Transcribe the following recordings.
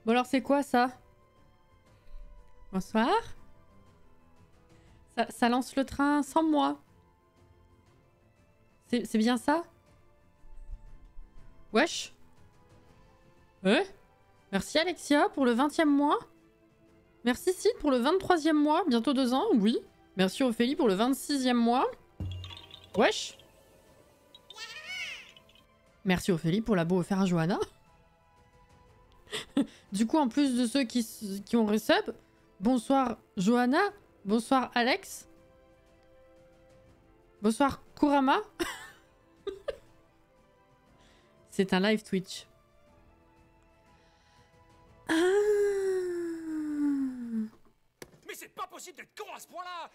Bon alors c'est quoi ça? Bonsoir. Ça lance le train sans moi. C'est bien ça? Wesh. Merci Alexia pour le 20e mois. Merci Sid pour le 23e mois. Bientôt 2 ans, oui. Merci Ophélie pour le 26e mois. Wesh. Merci Ophélie pour la beau offert à Johanna. Du coup, en plus de ceux qui ont resub, bonsoir Johanna, bonsoir Alex, bonsoir Kurama. C'est un live Twitch. Ah. Mais c'est pas possible d'être con à ce point-là.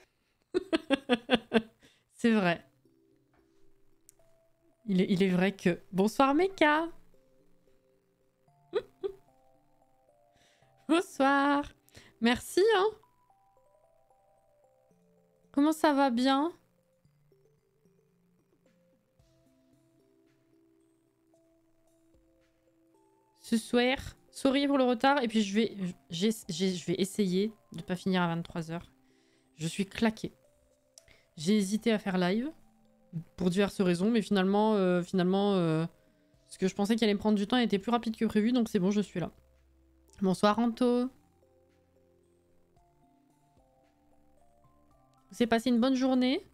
C'est vrai. Il est vrai que... Bonsoir Mecha. Bonsoir. Merci, hein. Comment ça va bien? Ce soir, sorry pour le retard. Et puis je vais essayer de ne pas finir à 23 h. Je suis claquée. J'ai hésité à faire live pour diverses raisons, mais finalement, ce que je pensais qu'il allait me prendre du temps était plus rapide que prévu, donc c'est bon, je suis là. Bonsoir Anto. Vous avez passé une bonne journée?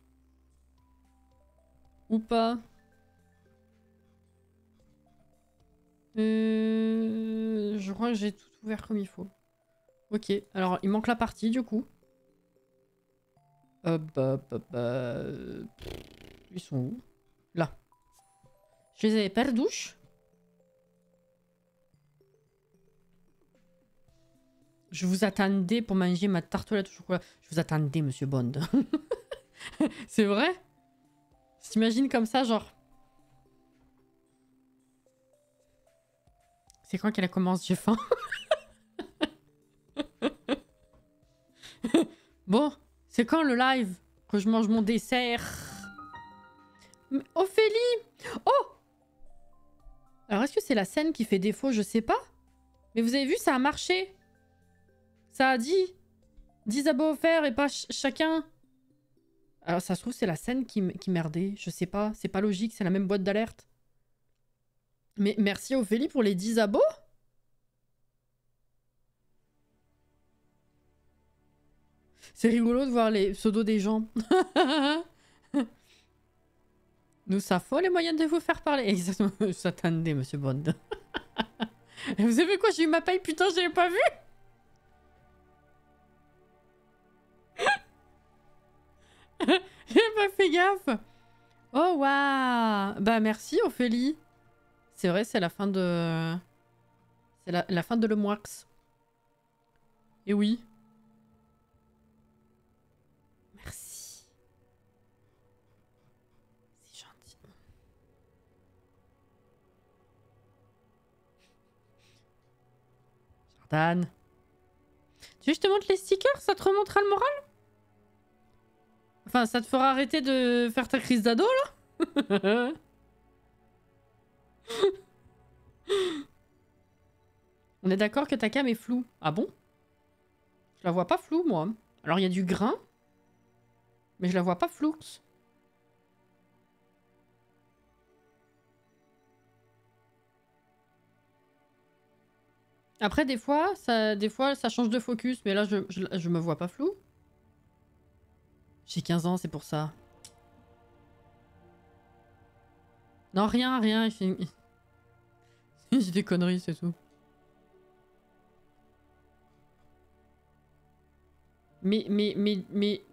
Ou pas? Je crois que j'ai tout ouvert comme il faut. Ok, alors il manque la partie du coup. Ils sont où? Là. Je les avais perdus. Je vous attendais pour manger ma tartelette au chocolat. Je vous attendais, monsieur Bond. C'est vrai? T'imagines comme ça, genre... C'est quand qu'elle commence? J'ai faim. Bon, c'est quand le live que je mange mon dessert? Mais Ophélie! Oh! Alors, est-ce que c'est la scène qui fait défaut? Je sais pas. Mais vous avez vu, ça a marché. Ça a dit 10 abos offerts et pas chacun. Alors, ça se trouve, c'est la scène qui merdait. Je sais pas. C'est pas logique. C'est la même boîte d'alerte. Mais merci Ophélie pour les 10 abos. C'est rigolo de voir les pseudos des gens. Nous, ça faut les moyens de vous faire parler. Exactement. Attendez, monsieur Bond. Vous avez vu quoi? J'ai eu ma paye. Putain, j'avais pas vu. J'ai pas fait gaffe. Oh, waouh. Bah, merci Ophélie. C'est vrai, c'est la fin de... C'est la fin de le mois. Et oui. Merci. C'est gentil. Jordan. Tu veux que je te montre les stickers? Ça te remontera le moral? Enfin, ça te fera arrêter de faire ta crise d'ado, là? On est d'accord que ta cam est floue. Ah bon? Je la vois pas floue, moi. Alors, il y a du grain. Mais je la vois pas floue. Après, des fois, ça change de focus. Mais là, je me vois pas flou. J'ai 15 ans, c'est pour ça. Non, rien. J'ai des conneries, c'est tout. Mais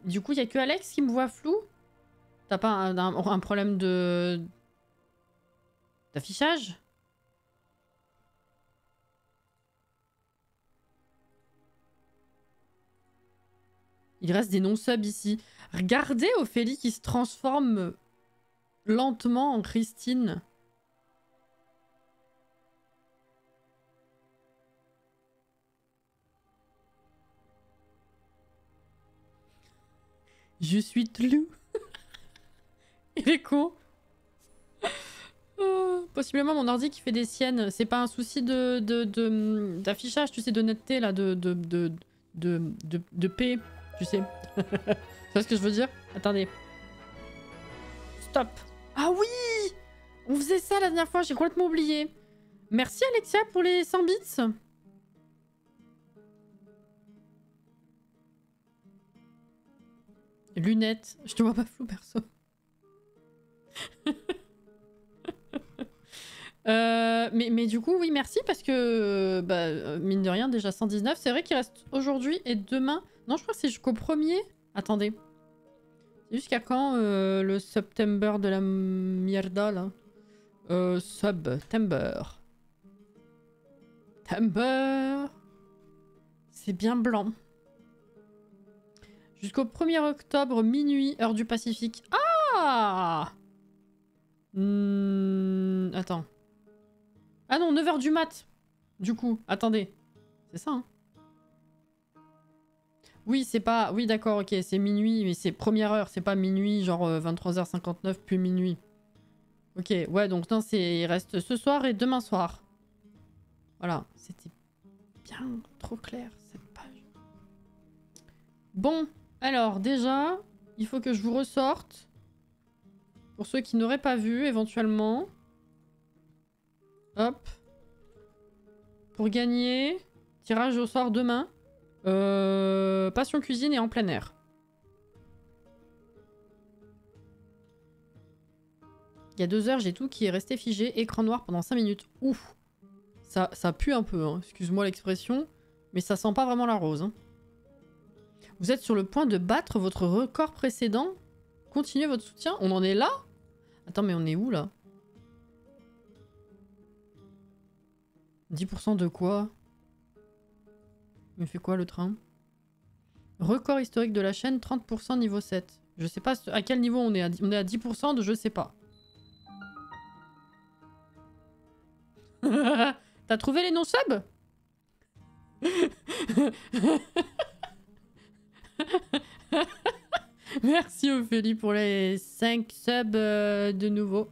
du coup, il y a que Alex qui me voit flou? T'as pas un problème d'affichage? Il reste des non-subs ici. Regardez Ophélie qui se transforme lentement en Christine. Je suis tlou. Il est con. Oh, possiblement mon ordi qui fait des siennes. C'est pas un souci d'affichage, tu sais, d'honnêteté, là, de paix, tu sais. Tu vois ce que je veux dire? Attendez. Stop. Ah oui! On faisait ça la dernière fois, j'ai complètement oublié. Merci Alexia pour les 100 bits. Lunettes. Je te vois pas flou, perso. Mais du coup, oui, merci parce que, mine de rien, déjà 119. C'est vrai qu'il reste aujourd'hui et demain. Non, je crois que c'est jusqu'au 1er. Attendez. C'est jusqu'à quand le September de la mierda, là? September. September. C'est bien blanc. Jusqu'au 1er octobre, minuit, heure du Pacifique. Ah! Attends. Ah non, 9h du mat. Du coup, attendez. C'est ça, hein? Oui, c'est pas... Oui, d'accord, ok, c'est minuit, mais c'est première heure, c'est pas minuit, genre 23h59, puis minuit. Ok, ouais, donc non, il reste ce soir et demain soir. Voilà, c'était bien trop clair, cette page. Bon, alors, déjà, il faut que je vous ressorte. Pour ceux qui n'auraient pas vu, éventuellement. Hop. Pour gagner, tirage au sort demain. Passion cuisine et en plein air. Il y a 2 heures, j'ai tout qui est resté figé. Écran noir pendant 5 minutes. Ouf. Ça pue un peu, hein. Excuse-moi l'expression. Mais ça sent pas vraiment la rose. Hein. Vous êtes sur le point de battre votre record précédent. Continuez votre soutien. On en est là? Attends, mais on est où, là? 10% de quoi? Il fait quoi, le train? Record historique de la chaîne, 30% niveau 7. Je sais pas à quel niveau on est. On est à 10% de je sais pas. T'as trouvé les non-subs? Merci Ophélie pour les 5 subs de nouveau.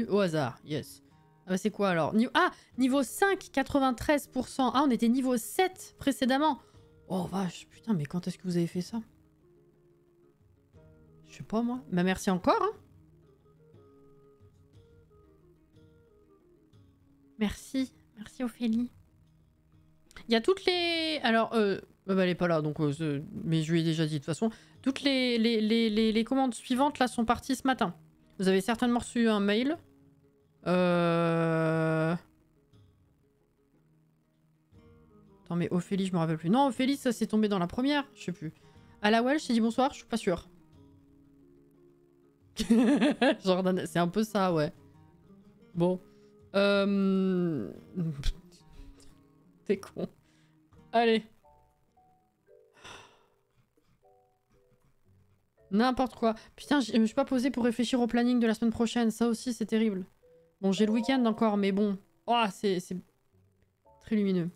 Au hasard, yes. Ah bah c'est quoi alors? Niveau 5, 93%. Ah, on était niveau 7 précédemment. Oh vache, putain, mais quand est-ce que vous avez fait ça? Je sais pas moi. Bah merci encore, hein. Merci. Merci Ophélie. Il y a toutes les... Alors, elle est pas là, donc... mais je lui ai déjà dit de toute façon. Toutes les commandes suivantes, là, sont parties ce matin. Vous avez certainement reçu un mail. Attends, mais Ophélie, je me rappelle plus. Non, Ophélie, ça s'est tombé dans la première. Je sais plus. À la Welsh, j'ai dit bonsoir, je suis pas sûre. Jordan, c'est un peu ça, ouais. Bon. T'es con. Allez. N'importe quoi. Putain, je me suis pas posée pour réfléchir au planning de la semaine prochaine. Ça aussi, c'est terrible. Bon, j'ai le week-end encore, mais bon. Oh, c'est très lumineux.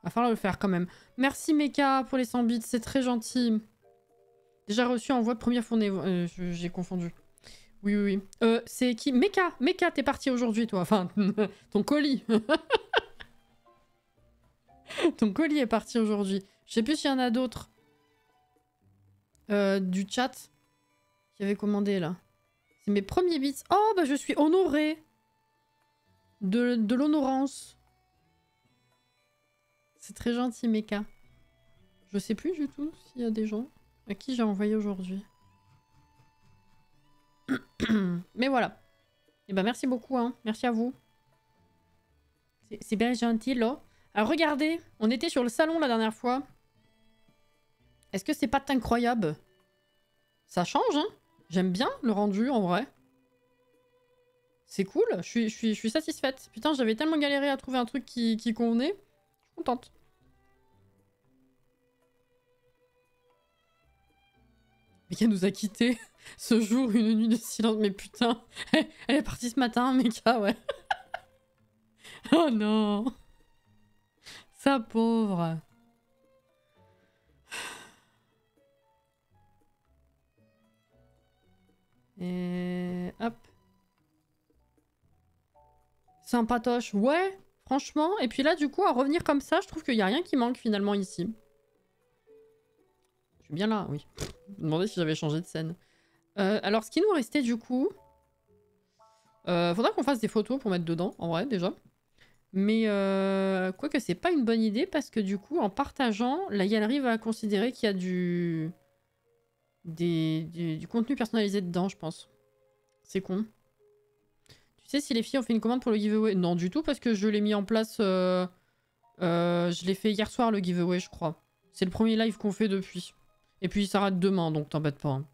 Va falloir le faire quand même. Merci Meka pour les 100 bits, c'est très gentil. Déjà reçu en voie de première fournée. J'ai confondu. Oui, oui, oui. C'est qui? Meka, Meka, t'es parti aujourd'hui, toi. Enfin, ton colis. Ton colis est parti aujourd'hui. Je sais plus s'il y en a d'autres. Du chat qui avait commandé là. C'est mes premiers bits. Oh, bah je suis honorée de l'honorance. C'est très gentil, Meka. Je sais plus du tout s'il y a des gens à qui j'ai envoyé aujourd'hui. Mais voilà. Et ben merci beaucoup, hein. Merci à vous. C'est bien gentil, là. Alors regardez, on était sur le salon la dernière fois. Est-ce que c'est pas incroyable? Ça change, hein? J'aime bien le rendu, en vrai. C'est cool, je suis satisfaite. Putain, j'avais tellement galéré à trouver un truc qui convenait. Je suis contente. Meka nous a quittés ce jour, une nuit de silence. Mais putain, elle est partie ce matin, Meka, ouais. Oh non. Sa pauvre. Et hop. Sympatoche, ouais, franchement. Et puis là, du coup, à revenir comme ça, je trouve qu'il n'y a rien qui manque finalement ici. Je suis bien là, oui. Je me demandais si j'avais changé de scène. Alors, ce qui nous restait du coup... faudra qu'on fasse des photos pour mettre dedans, en vrai, déjà. Mais quoique c'est pas une bonne idée parce que du coup, en partageant, la galerie va considérer qu'il y a du contenu personnalisé dedans, je pense. C'est con. Tu sais si les filles ont fait une commande pour le giveaway? Non, du tout, parce que je l'ai mis en place... je l'ai fait hier soir, le giveaway, je crois. C'est le premier live qu'on fait depuis. Et puis il s'arrête demain, donc t'embête pas. Hein.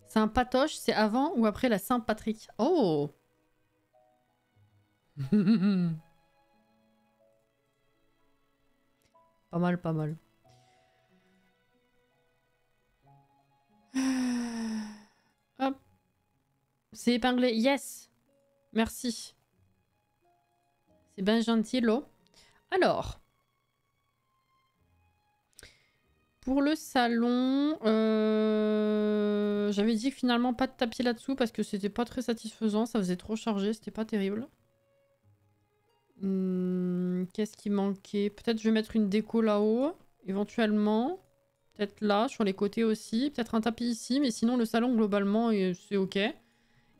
Saint-Patoche, c'est avant ou après la Saint-Patrick? Oh. Pas mal, pas mal. Hop. C'est épinglé. Yes. Merci. C'est bien gentil, là. Alors. Pour le salon, j'avais dit que finalement pas de tapis là-dessous parce que c'était pas très satisfaisant. Ça faisait trop chargé, c'était pas terrible. Qu'est-ce qui manquait? Peut-être je vais mettre une déco là-haut, éventuellement. Peut-être là, sur les côtés aussi. Peut-être un tapis ici, mais sinon le salon globalement c'est ok.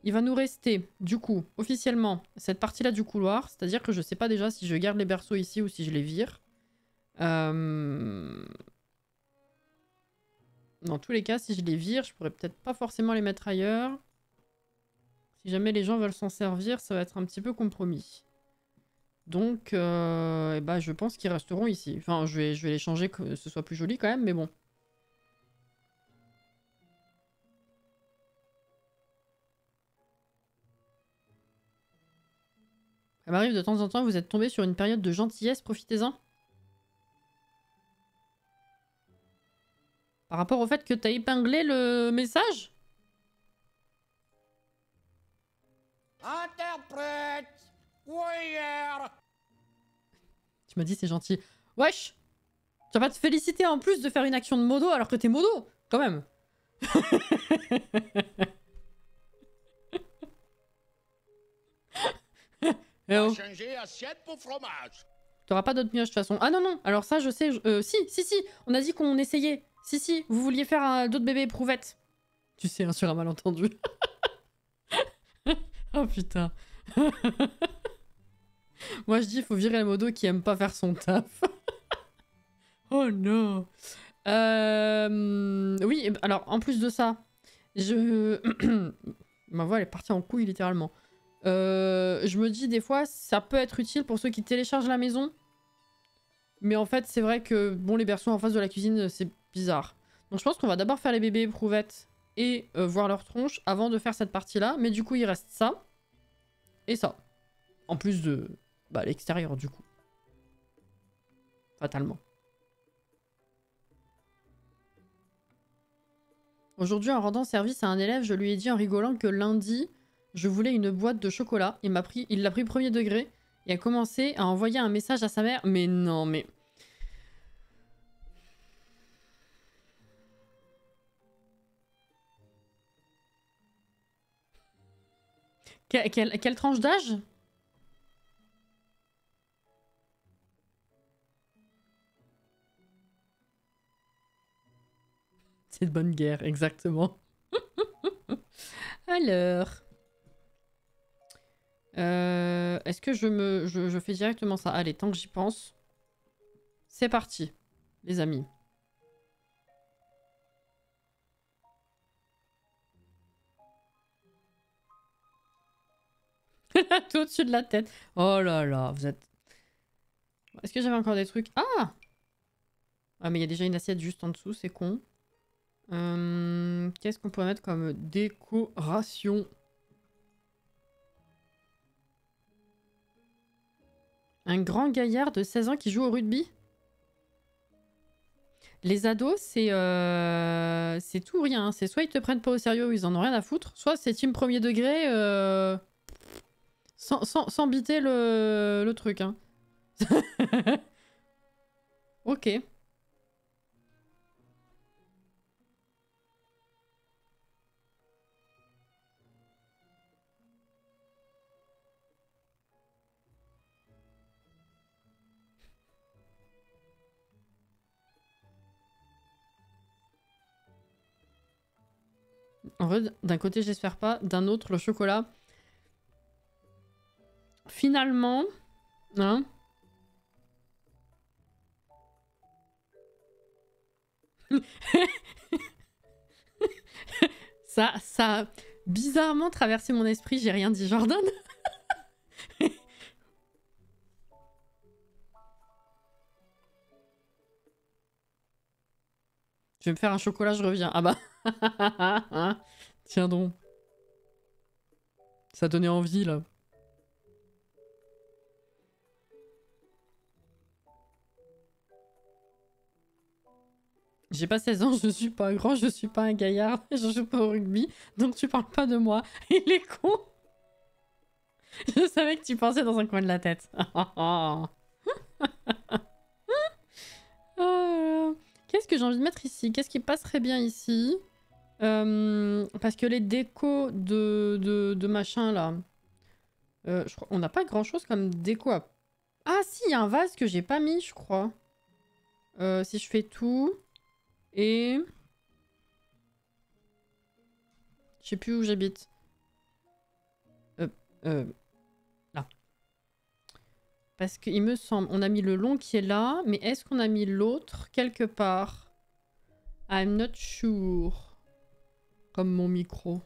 Il va nous rester, du coup, officiellement, cette partie-là du couloir. C'est-à-dire que je sais pas déjà si je garde les berceaux ici ou si je les vire. Dans tous les cas, si je les vire, je pourrais peut-être pas forcément les mettre ailleurs. Si jamais les gens veulent s'en servir, ça va être un petit peu compromis. Donc, bah, je pense qu'ils resteront ici. Enfin, je vais les changer que ce soit plus joli quand même, mais bon. Ça m'arrive de temps en temps, vous êtes tombé sur une période de gentillesse, profitez-en. Par rapport au fait que t'as épinglé le message? Interprète! Voyeur! Tu m'as dit c'est gentil. Wesh! Tu vas pas te féliciter en plus de faire une action de modo alors que t'es modo, quand même. Eh oh. Changer assiette pour fromage. T'auras pas d'autres mioches de toute façon. Ah non, non, alors ça je sais. Si, on a dit qu'on essayait. Si, vous vouliez faire d'autres bébés éprouvettes. Tu sais, hein, sur un malentendu. Oh putain. Moi je dis, il faut virer le modo qui aime pas faire son taf. Oh non. Oui, alors en plus de ça, ma voix elle est partie en couille littéralement. Je me dis des fois, ça peut être utile pour ceux qui téléchargent la maison. Mais en fait, c'est vrai que bon, les berceaux en face de la cuisine, c'est bizarre. Donc je pense qu'on va d'abord faire les bébés éprouvettes et voir leur tronche avant de faire cette partie-là. Mais du coup, il reste ça et ça. En plus de l'extérieur, du coup. Fatalement. Aujourd'hui, en rendant service à un élève, je lui ai dit en rigolant que lundi, je voulais une boîte de chocolat. Il l'a pris premier degré et a commencé à envoyer un message à sa mère. Mais non, mais... Quelle tranche d'âge? C'est de bonne guerre, exactement. Alors... Est-ce que je fais directement ça? Allez, tant que j'y pense. C'est parti, les amis. Tout au-dessus de la tête. Oh là là, vous êtes... Est-ce que j'avais encore des trucs? Ah! Ah, mais il y a déjà une assiette juste en dessous, c'est con. Qu'est-ce qu'on pourrait mettre comme décoration? Un grand gaillard de 16 ans qui joue au rugby? Les ados, c'est tout ou rien. C'est soit ils te prennent pas au sérieux ou ils en ont rien à foutre, soit c'est team premier degré sans biter le truc. Hein. Ok. En vrai, d'un côté, j'espère pas. D'un autre, le chocolat. Finalement, hein. ça a bizarrement traversé mon esprit. J'ai rien dit, Jordan. Je vais me faire un chocolat, je reviens. Ah bah. Tiens donc. Ça donnait envie, là. J'ai pas 16 ans, je suis pas grand, je suis pas un gaillard, je joue pas au rugby, donc tu parles pas de moi. Il est con. Je savais que tu pensais dans un coin de la tête. Qu'est-ce que j'ai envie de mettre ici? Qu'est-ce qui passerait bien ici? Parce que les décos de machin là, je crois, on n'a pas grand chose comme déco. Ah si, il y a un vase que j'ai pas mis, je crois. Si je fais tout et je sais plus où j'habite. Là. Parce qu'il me semble, on a mis le long qui est là, mais est-ce qu'on a mis l'autre quelque part? I'm not sure. Comme mon micro.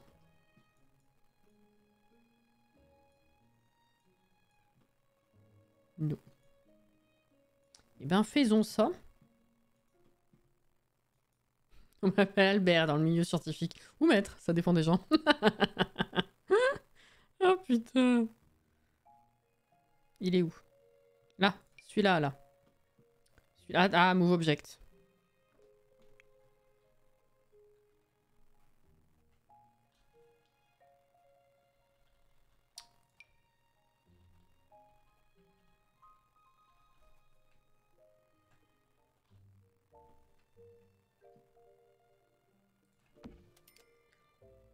Non. Eh ben, faisons ça. On m'appelle Albert dans le milieu scientifique. Ou maître, ça dépend des gens. Oh putain. Il est où? Là, celui-là, là. Celui-là, ah, move object.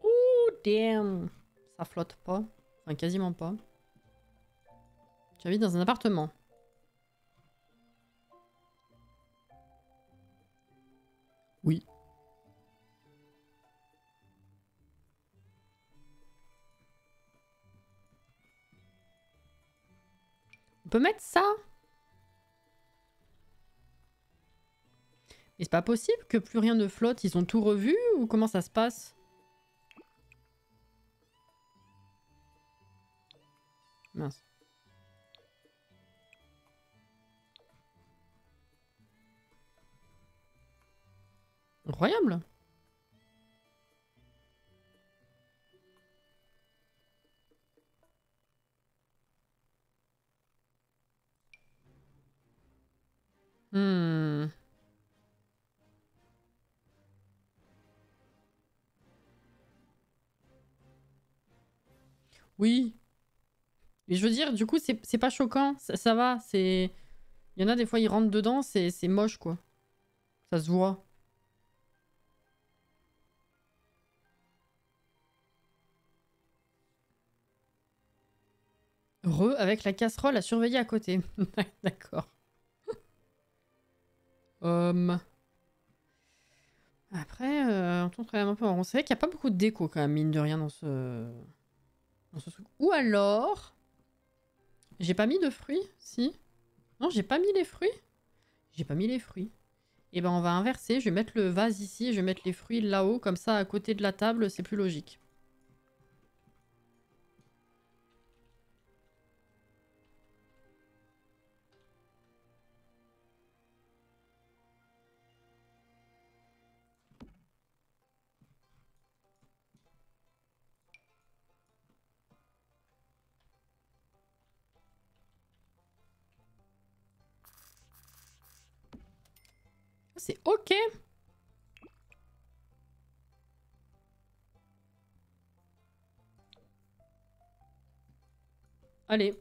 Oh, damn. Ça flotte pas. Enfin, quasiment pas. J'habite dans un appartement. Oui. On peut mettre ça? Mais c'est pas possible que plus rien ne flotte. Ils ont tout revu ou comment ça se passe? Mince. Incroyable. Hmm. Oui. Mais je veux dire, du coup, c'est pas choquant. Ça va, c'est... Il y en a des fois, ils rentrent dedans, c'est moche, quoi. Ça se voit. Avec la casserole à surveiller à côté. D'accord. Après, on tourne un peu en rond. C'est vrai qu'il n'y a pas beaucoup de déco, quand même, mine de rien, dans ce truc. Ou alors... J'ai pas mis de fruits? Si. Non, j'ai pas mis les fruits? J'ai pas mis les fruits. Et ben, on va inverser. Je vais mettre le vase ici et je vais mettre les fruits là-haut. Comme ça, à côté de la table, c'est plus logique. C'est ok. Allez.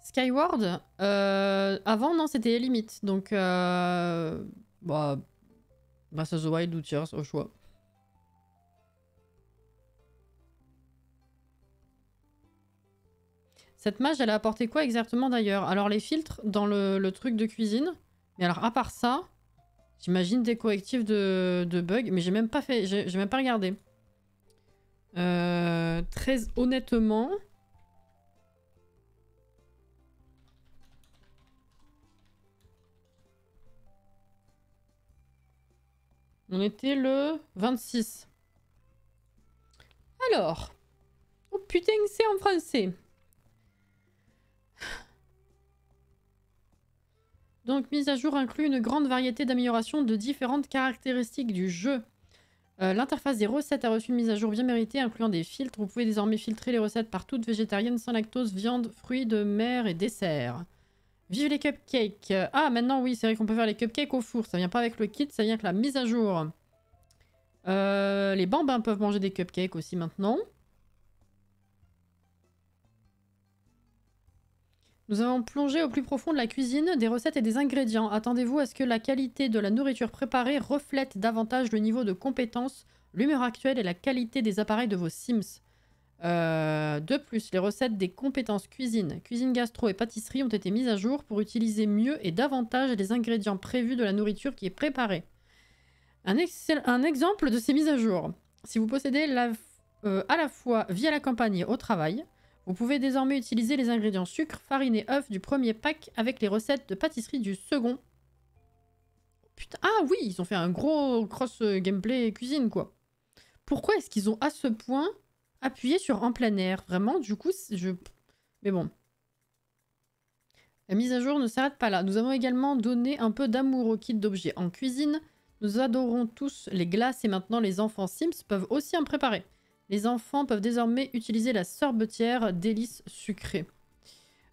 Skyward, avant, non, c'était limite. Donc, bah, Breath of the Wild ou Tears, au choix. Cette mage, elle a apporté quoi exactement d'ailleurs? Alors, les filtres dans le truc de cuisine. Mais alors, à part ça, J'imagine des correctifs de bugs, mais j'ai même pas fait, j'ai même pas regardé. Très honnêtement... On était le 26. Alors. Oh putain, c'est en français. Donc, mise à jour inclut une grande variété d'améliorations de différentes caractéristiques du jeu. L'interface des recettes a reçu une mise à jour bien méritée, incluant des filtres. Vous pouvez désormais filtrer les recettes par toutes végétariennes, sans lactose, viande, fruits de mer et desserts. Vive les cupcakes. Ah, maintenant, oui, c'est vrai qu'on peut faire les cupcakes au four. Ça vient pas avec le kit, ça vient avec la mise à jour. Les bambins peuvent manger des cupcakes aussi maintenant. Nous avons plongé au plus profond de la cuisine, des recettes et des ingrédients. Attendez-vous à ce que la qualité de la nourriture préparée reflète davantage le niveau de compétence, l'humeur actuelle et la qualité des appareils de vos Sims. De plus, les recettes des compétences cuisine, cuisine gastro et pâtisserie ont été mises à jour pour utiliser mieux et davantage les ingrédients prévus de la nourriture qui est préparée. Un exemple de ces mises à jour. Si vous possédez à la fois via la campagne et au travail, vous pouvez désormais utiliser les ingrédients sucre, farine et œufs du premier pack avec les recettes de pâtisserie du second. Putain, ah oui, ils ont fait un gros cross gameplay cuisine quoi. Pourquoi est-ce qu'ils ont à ce point appuyé sur en plein air? Vraiment, du coup, Mais bon. La mise à jour ne s'arrête pas là. Nous avons également donné un peu d'amour au kit d'objets en cuisine. Nous adorons tous les glaces et maintenant les enfants Sims peuvent aussi en préparer. Les enfants peuvent désormais utiliser la sorbetière délice sucrée.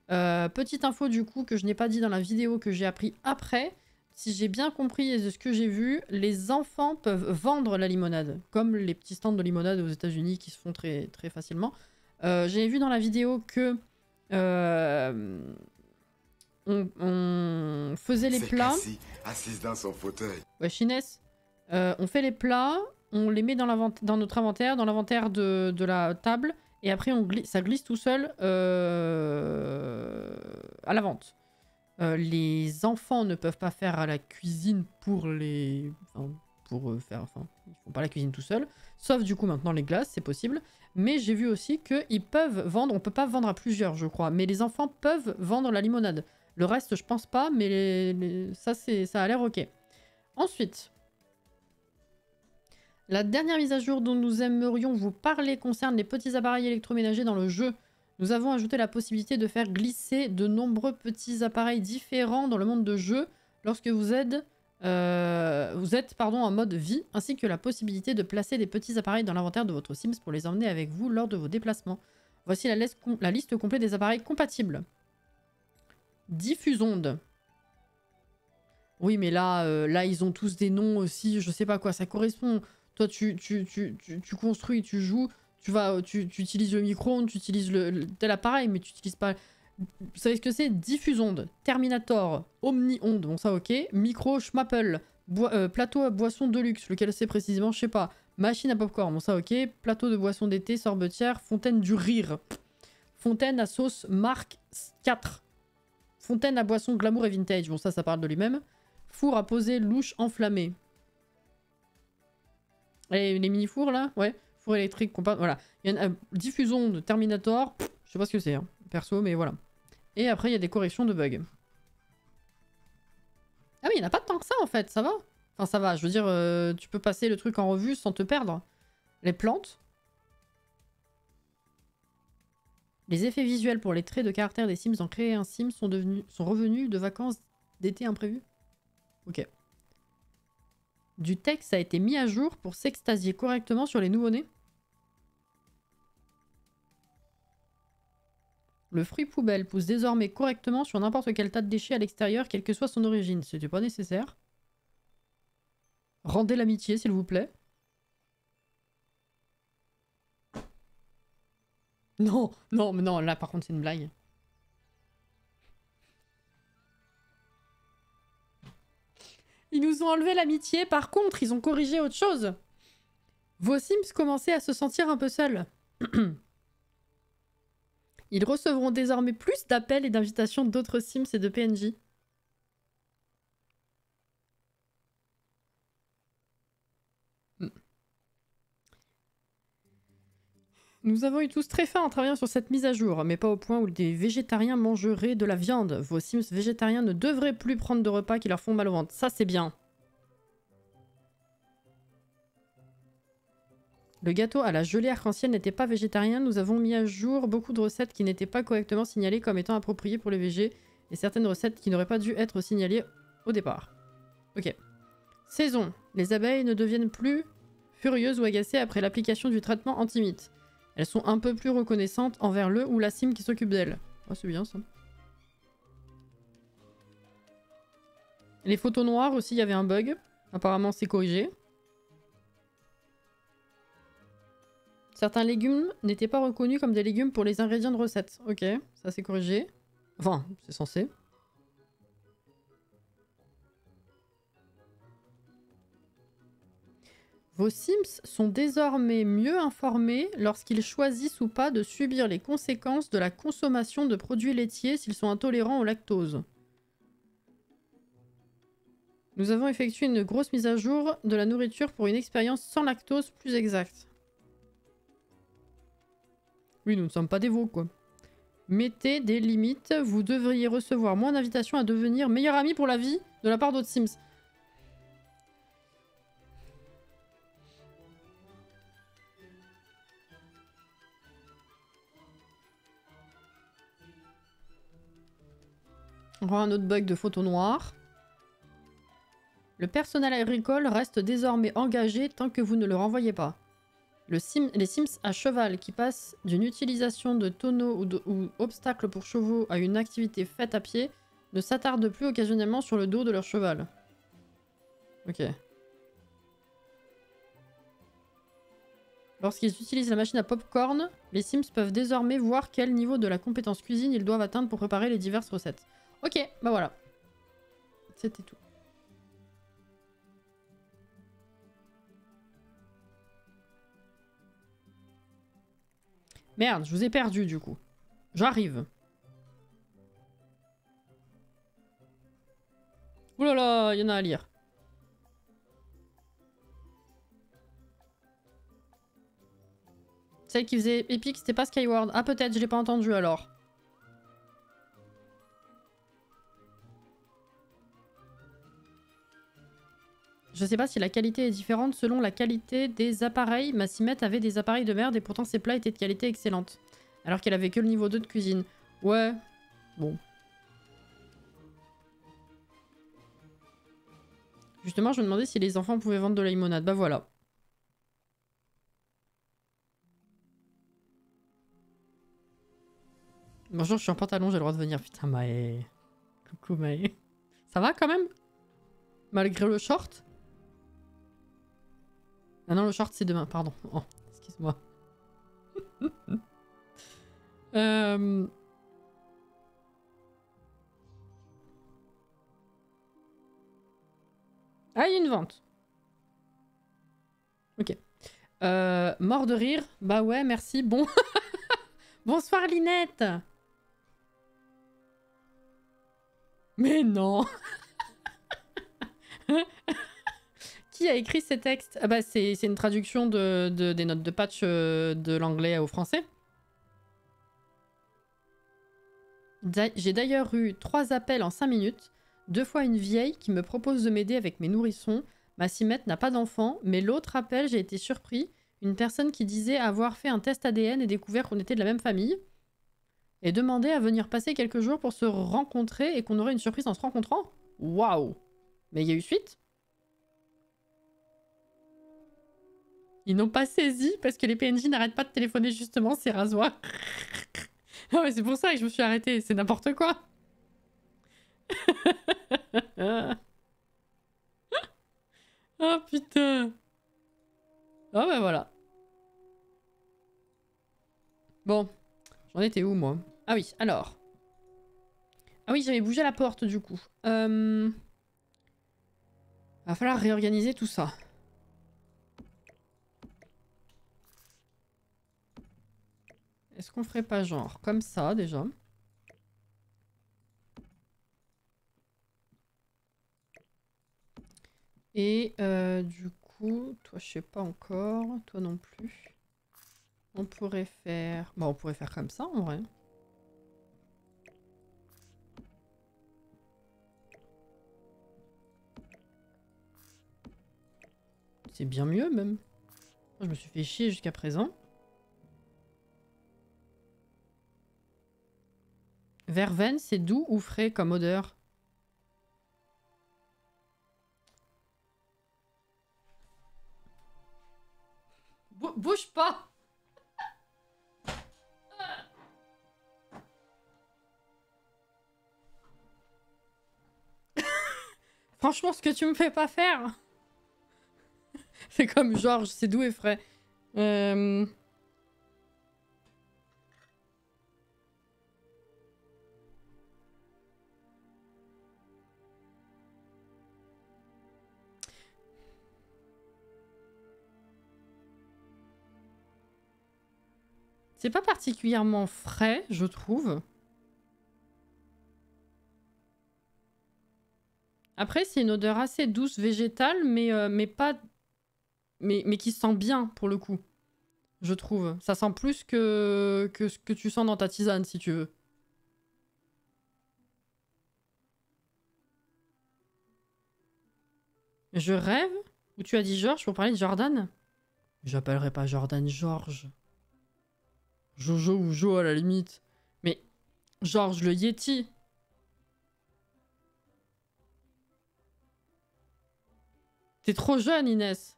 Petite info du coup que je n'ai pas dit dans la vidéo que j'ai appris après. Si j'ai bien compris de ce que j'ai vu, les enfants peuvent vendre la limonade. Comme les petits stands de limonade aux États-Unis qui se font très, très facilement. J'ai vu dans la vidéo que on faisait les plats. Assise dans son fauteuil. Ouais, Chinès. On fait les plats, on les met dans notre inventaire, dans l'inventaire de la table, et après ça glisse tout seul à la vente. Les enfants ne peuvent pas faire à la cuisine pour les... Enfin, ils font pas la cuisine tout seuls. Sauf du coup maintenant les glaces, c'est possible. Mais j'ai vu aussi qu'ils peuvent vendre... On peut pas vendre à plusieurs, je crois. Mais les enfants peuvent vendre la limonade. Le reste, je pense pas, mais ça a l'air ok. Ensuite... La dernière mise à jour dont nous aimerions vous parler concerne les petits appareils électroménagers dans le jeu. Nous avons ajouté la possibilité de faire glisser de nombreux petits appareils différents dans le monde de jeu lorsque vous êtes en mode vie, ainsi que la possibilité de placer des petits appareils dans l'inventaire de votre Sims pour les emmener avec vous lors de vos déplacements. Voici la liste complète des appareils compatibles. Diffusonde. Oui, mais là, ils ont tous des noms aussi, je sais pas quoi, ça correspond... Toi, tu construis, tu joues, tu utilises le micro-ondes, tu utilises tel appareil, mais tu n'utilises pas... Vous savez ce que c'est? Diffusonde, Terminator, Omni-onde, bon ça ok, micro, schmappel, plateau à boisson de luxe, lequel c'est précisément, je sais pas, machine à popcorn, bon ça ok, plateau de boisson d'été, sorbetière, fontaine du rire, fontaine à sauce Mark 4, fontaine à boisson glamour et vintage, bon ça parle de lui-même, four à poser louche enflammée. Les mini-fours là, ouais, four électrique, voilà. Il y a une diffusion de Terminator, je sais pas ce que c'est, hein, perso, mais voilà. Et après, il y a des corrections de bugs. Ah oui, il n'y en a pas tant que ça en fait, ça va. Enfin, ça va, je veux dire, tu peux passer le truc en revue sans te perdre. Les plantes. Les effets visuels pour les traits de caractère des Sims en créer un Sim sont revenus de vacances d'été imprévues. Ok. Du texte a été mis à jour pour s'extasier correctement sur les nouveau-nés. Le fruit poubelle pousse désormais correctement sur n'importe quel tas de déchets à l'extérieur, quelle que soit son origine. C'était pas nécessaire. Rendez l'amitié, s'il vous plaît. Non, non, mais non, là par contre c'est une blague. Ils nous ont enlevé l'amitié, par contre, ils ont corrigé autre chose. Vos Sims commençaient à se sentir un peu seuls. Ils recevront désormais plus d'appels et d'invitations d'autres Sims et de PNJ. Nous avons eu tous très faim en travaillant sur cette mise à jour, mais pas au point où des végétariens mangeraient de la viande. Vos Sims végétariens ne devraient plus prendre de repas qui leur font mal au ventre. Ça, c'est bien. Le gâteau à la gelée arc-en-ciel n'était pas végétarien. Nous avons mis à jour beaucoup de recettes qui n'étaient pas correctement signalées comme étant appropriées pour les végés et certaines recettes qui n'auraient pas dû être signalées au départ. Ok. Saison. Les abeilles ne deviennent plus furieuses ou agacées après l'application du traitement anti-mythe. Elles sont un peu plus reconnaissantes envers le ou la sim qui s'occupe d'elles. Oh, c'est bien ça. Les photos noires aussi, il y avait un bug. Apparemment, c'est corrigé. Certains légumes n'étaient pas reconnus comme des légumes pour les ingrédients de recettes. Ok, ça c'est corrigé. Enfin, c'est censé. Vos Sims sont désormais mieux informés lorsqu'ils choisissent ou pas de subir les conséquences de la consommation de produits laitiers s'ils sont intolérants au lactose. Nous avons effectué une grosse mise à jour de la nourriture pour une expérience sans lactose plus exacte. Oui, nous ne sommes pas des veaux, quoi. Mettez des limites, vous devriez recevoir moins d'invitations à devenir meilleur ami pour la vie de la part d'autres Sims. On voit un autre bug de photo noire. Le personnel agricole reste désormais engagé tant que vous ne le renvoyez pas. Les Sims à cheval qui passent d'une utilisation de tonneaux ou obstacles pour chevaux à une activité faite à pied ne s'attardent plus occasionnellement sur le dos de leur cheval. Ok. Lorsqu'ils utilisent la machine à popcorn, les Sims peuvent désormais voir quel niveau de la compétence cuisine ils doivent atteindre pour préparer les diverses recettes. Ok, bah voilà. C'était tout. Merde, je vous ai perdu du coup. J'arrive. Ouh là là, il y en a à lire. Celle qui faisait Epic, c'était pas Skyward. Ah peut-être, je l'ai pas entendu alors. Je sais pas si la qualité est différente selon la qualité des appareils. Ma Simette avait des appareils de merde et pourtant ses plats étaient de qualité excellente. Alors qu'elle avait que le niveau 2 de cuisine. Ouais. Bon. Justement, je me demandais si les enfants pouvaient vendre de la limonade. Bah voilà. Bonjour, je suis en pantalon, j'ai le droit de venir. Putain, Maë. Coucou, Maë. Ça va quand même? Malgré le short? Ah non, le short, c'est demain, pardon. Oh, excuse-moi. Ah, il y a une vente. Ok. Mort de rire. Bah ouais, merci. Bon. Bonsoir, Linette. Mais non. Qui a écrit ces textes? Ah bah c'est une traduction des notes de patch de l'anglais au français. J'ai d'ailleurs eu 3 appels en 5 minutes. 2 fois une vieille qui me propose de m'aider avec mes nourrissons. Ma Simette n'a pas d'enfant, mais l'autre appel, j'ai été surpris. Une personne qui disait avoir fait un test ADN et découvert qu'on était de la même famille. Et demandait à venir passer quelques jours pour se rencontrer et qu'on aurait une surprise en se rencontrant. Waouh! Mais il y a eu suite? Ils n'ont pas saisi parce que les PNJ n'arrêtent pas de téléphoner justement ces rasoirs. Ah mais c'est pour ça que je me suis arrêtée, c'est n'importe quoi. Oh putain. Oh bah voilà. Bon, j'en étais où moi? Ah oui, alors. Ah oui, j'avais bougé la porte du coup. Va falloir réorganiser tout ça. Est-ce qu'on ferait pas genre comme ça déjà? Et du coup, toi je sais pas encore, toi non plus. On pourrait faire... Bon, on pourrait faire comme ça, en vrai. C'est bien mieux, même. Je me suis fait chier jusqu'à présent. Verveine, c'est doux ou frais comme odeur? Bouge pas! Franchement, ce que tu me fais pas faire! C'est comme Georges, c'est doux et frais. C'est pas particulièrement frais, je trouve. Après, c'est une odeur assez douce, végétale, mais pas... Mais qui sent bien, pour le coup. Je trouve. Ça sent plus que ce que tu sens dans ta tisane, si tu veux. Je rêve? Ou tu as dit Georges pour parler de Jordan? J'appellerai pas Jordan Georges. Jojo ou Jo à la limite. Mais Georges le Yeti. T'es trop jeune, Inès.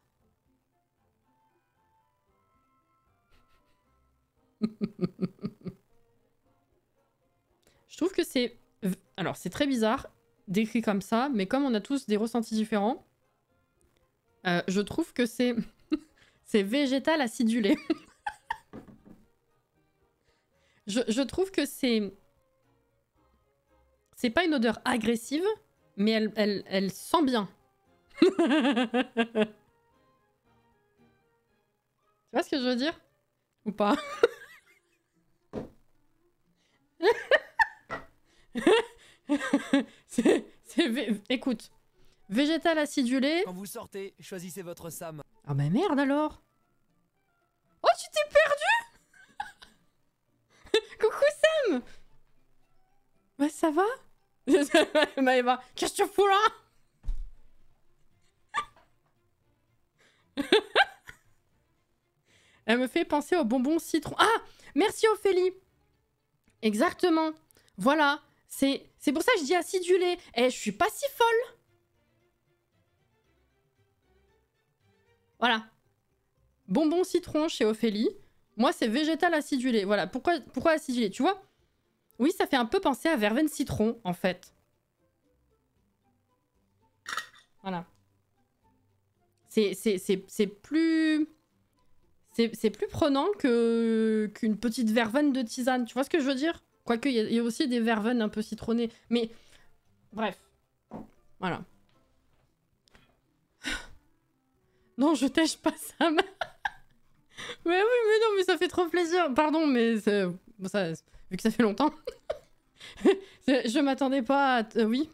Je trouve que c'est... Alors, c'est très bizarre, décrit comme ça, mais comme on a tous des ressentis différents, je trouve que c'est... c'est végétal acidulé. je trouve que c'est... C'est pas une odeur agressive, mais elle sent bien. Tu vois ce que je veux dire? Ou pas? Écoute, végétal acidulé. Quand vous sortez, choisissez votre Sam. Ah bah merde alors. Oh, tu t'es perdu. Coucou Sam. Bah ça va? Maëva, qu'est-ce que tu fous là? Elle me fait penser au bonbon citron. Ah, merci Ophélie. Exactement. Voilà. C'est pour ça que je dis acidulé. Eh, je suis pas si folle. Voilà. Bonbon citron chez Ophélie. Moi, c'est végétal acidulé. Voilà. Pourquoi acidulé? Tu vois? Oui, ça fait un peu penser à verveine citron, en fait. Voilà. C'est plus... C'est plus prenant qu'une petite verveine de tisane. Tu vois ce que je veux dire? Quoique, il y a aussi des verveines un peu citronnées. Mais, bref. Voilà. Non, je tèche pas ça. Mais oui, mais non, mais ça fait trop plaisir. Pardon, mais bon, ça, vu que ça fait longtemps. Je m'attendais pas à... oui.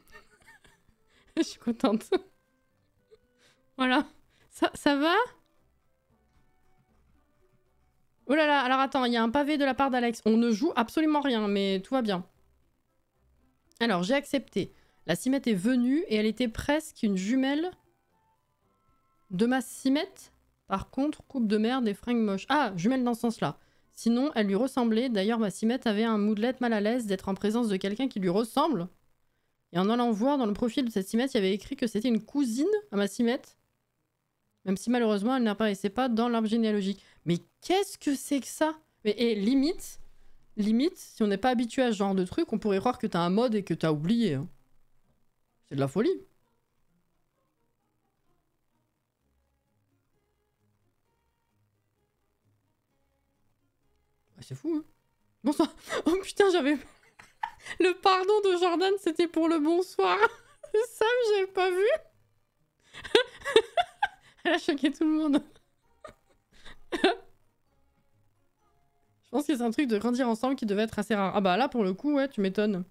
Je suis contente. Voilà. Ça va? Oh là là, alors attends, il y a un pavé de la part d'Alex. On ne joue absolument rien, mais tout va bien. Alors, j'ai accepté. La cimette est venue et elle était presque une jumelle de ma cimette. Par contre, coupe de merde et fringues moches. Ah, jumelle dans ce sens-là. Sinon, elle lui ressemblait. D'ailleurs, ma cimette avait un moodlet mal à l'aise d'être en présence de quelqu'un qui lui ressemble. Et en allant voir dans le profil de cette cimette, il y avait écrit que c'était une cousine à ma cimette. Même si malheureusement, elle n'apparaissait pas dans l'arbre généalogique. Mais qu'est-ce que c'est que ça? Et limite, si on n'est pas habitué à ce genre de truc, on pourrait croire que t'as un mode et que t'as oublié. Hein. C'est de la folie. Bah, c'est fou, hein. Bonsoir. Oh putain, j'avais... Le pardon de Jordan, c'était pour le bonsoir. Sam, j'avais pas vu. Elle a choqué tout le monde. Je pense que c'est un truc de grandir ensemble qui devait être assez rare. Ah bah là, pour le coup, ouais, tu m'étonnes.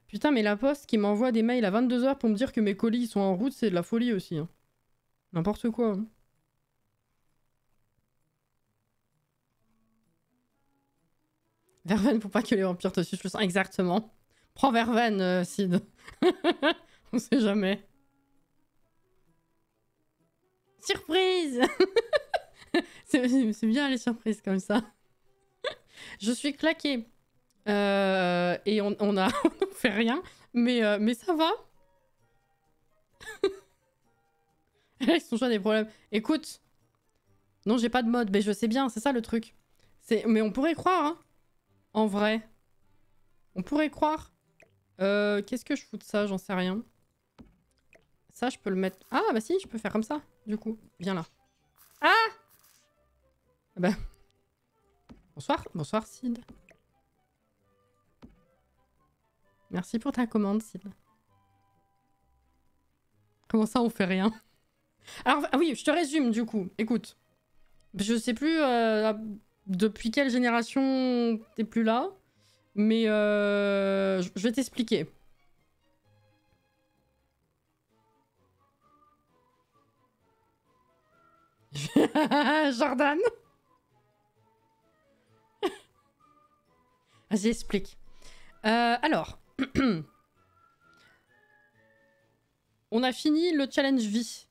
Putain, mais la poste qui m'envoie des mails à 22 h pour me dire que mes colis sont en route, c'est de la folie aussi. Hein. N'importe quoi. Hein. Verveine pour pas que les vampires te sucent le sang. Exactement. Prends Verveine, Sid. On sait jamais. Surprise. C'est bien les surprises comme ça. Je suis claquée. Et on a... on fait rien. Mais ça va. Ils sont déjà des problèmes. Écoute. Non, j'ai pas de mode. Mais je sais bien, c'est ça le truc. Mais on pourrait croire, hein. En vrai. On pourrait croire. Qu'est-ce que je fous de ça? J'en sais rien. Ça, je peux le mettre... Ah, bah si, je peux faire comme ça, du coup. Viens là. Ah! Bah... Bonsoir. Bonsoir, Sid. Merci pour ta commande, Sid. Comment ça, on fait rien? Alors, ah oui, je te résume, du coup. Écoute. Je sais plus depuis quelle génération t'es plus là. Mais je vais t'expliquer. Jordan. Vas-y, explique. Alors. On a fini le challenge vie.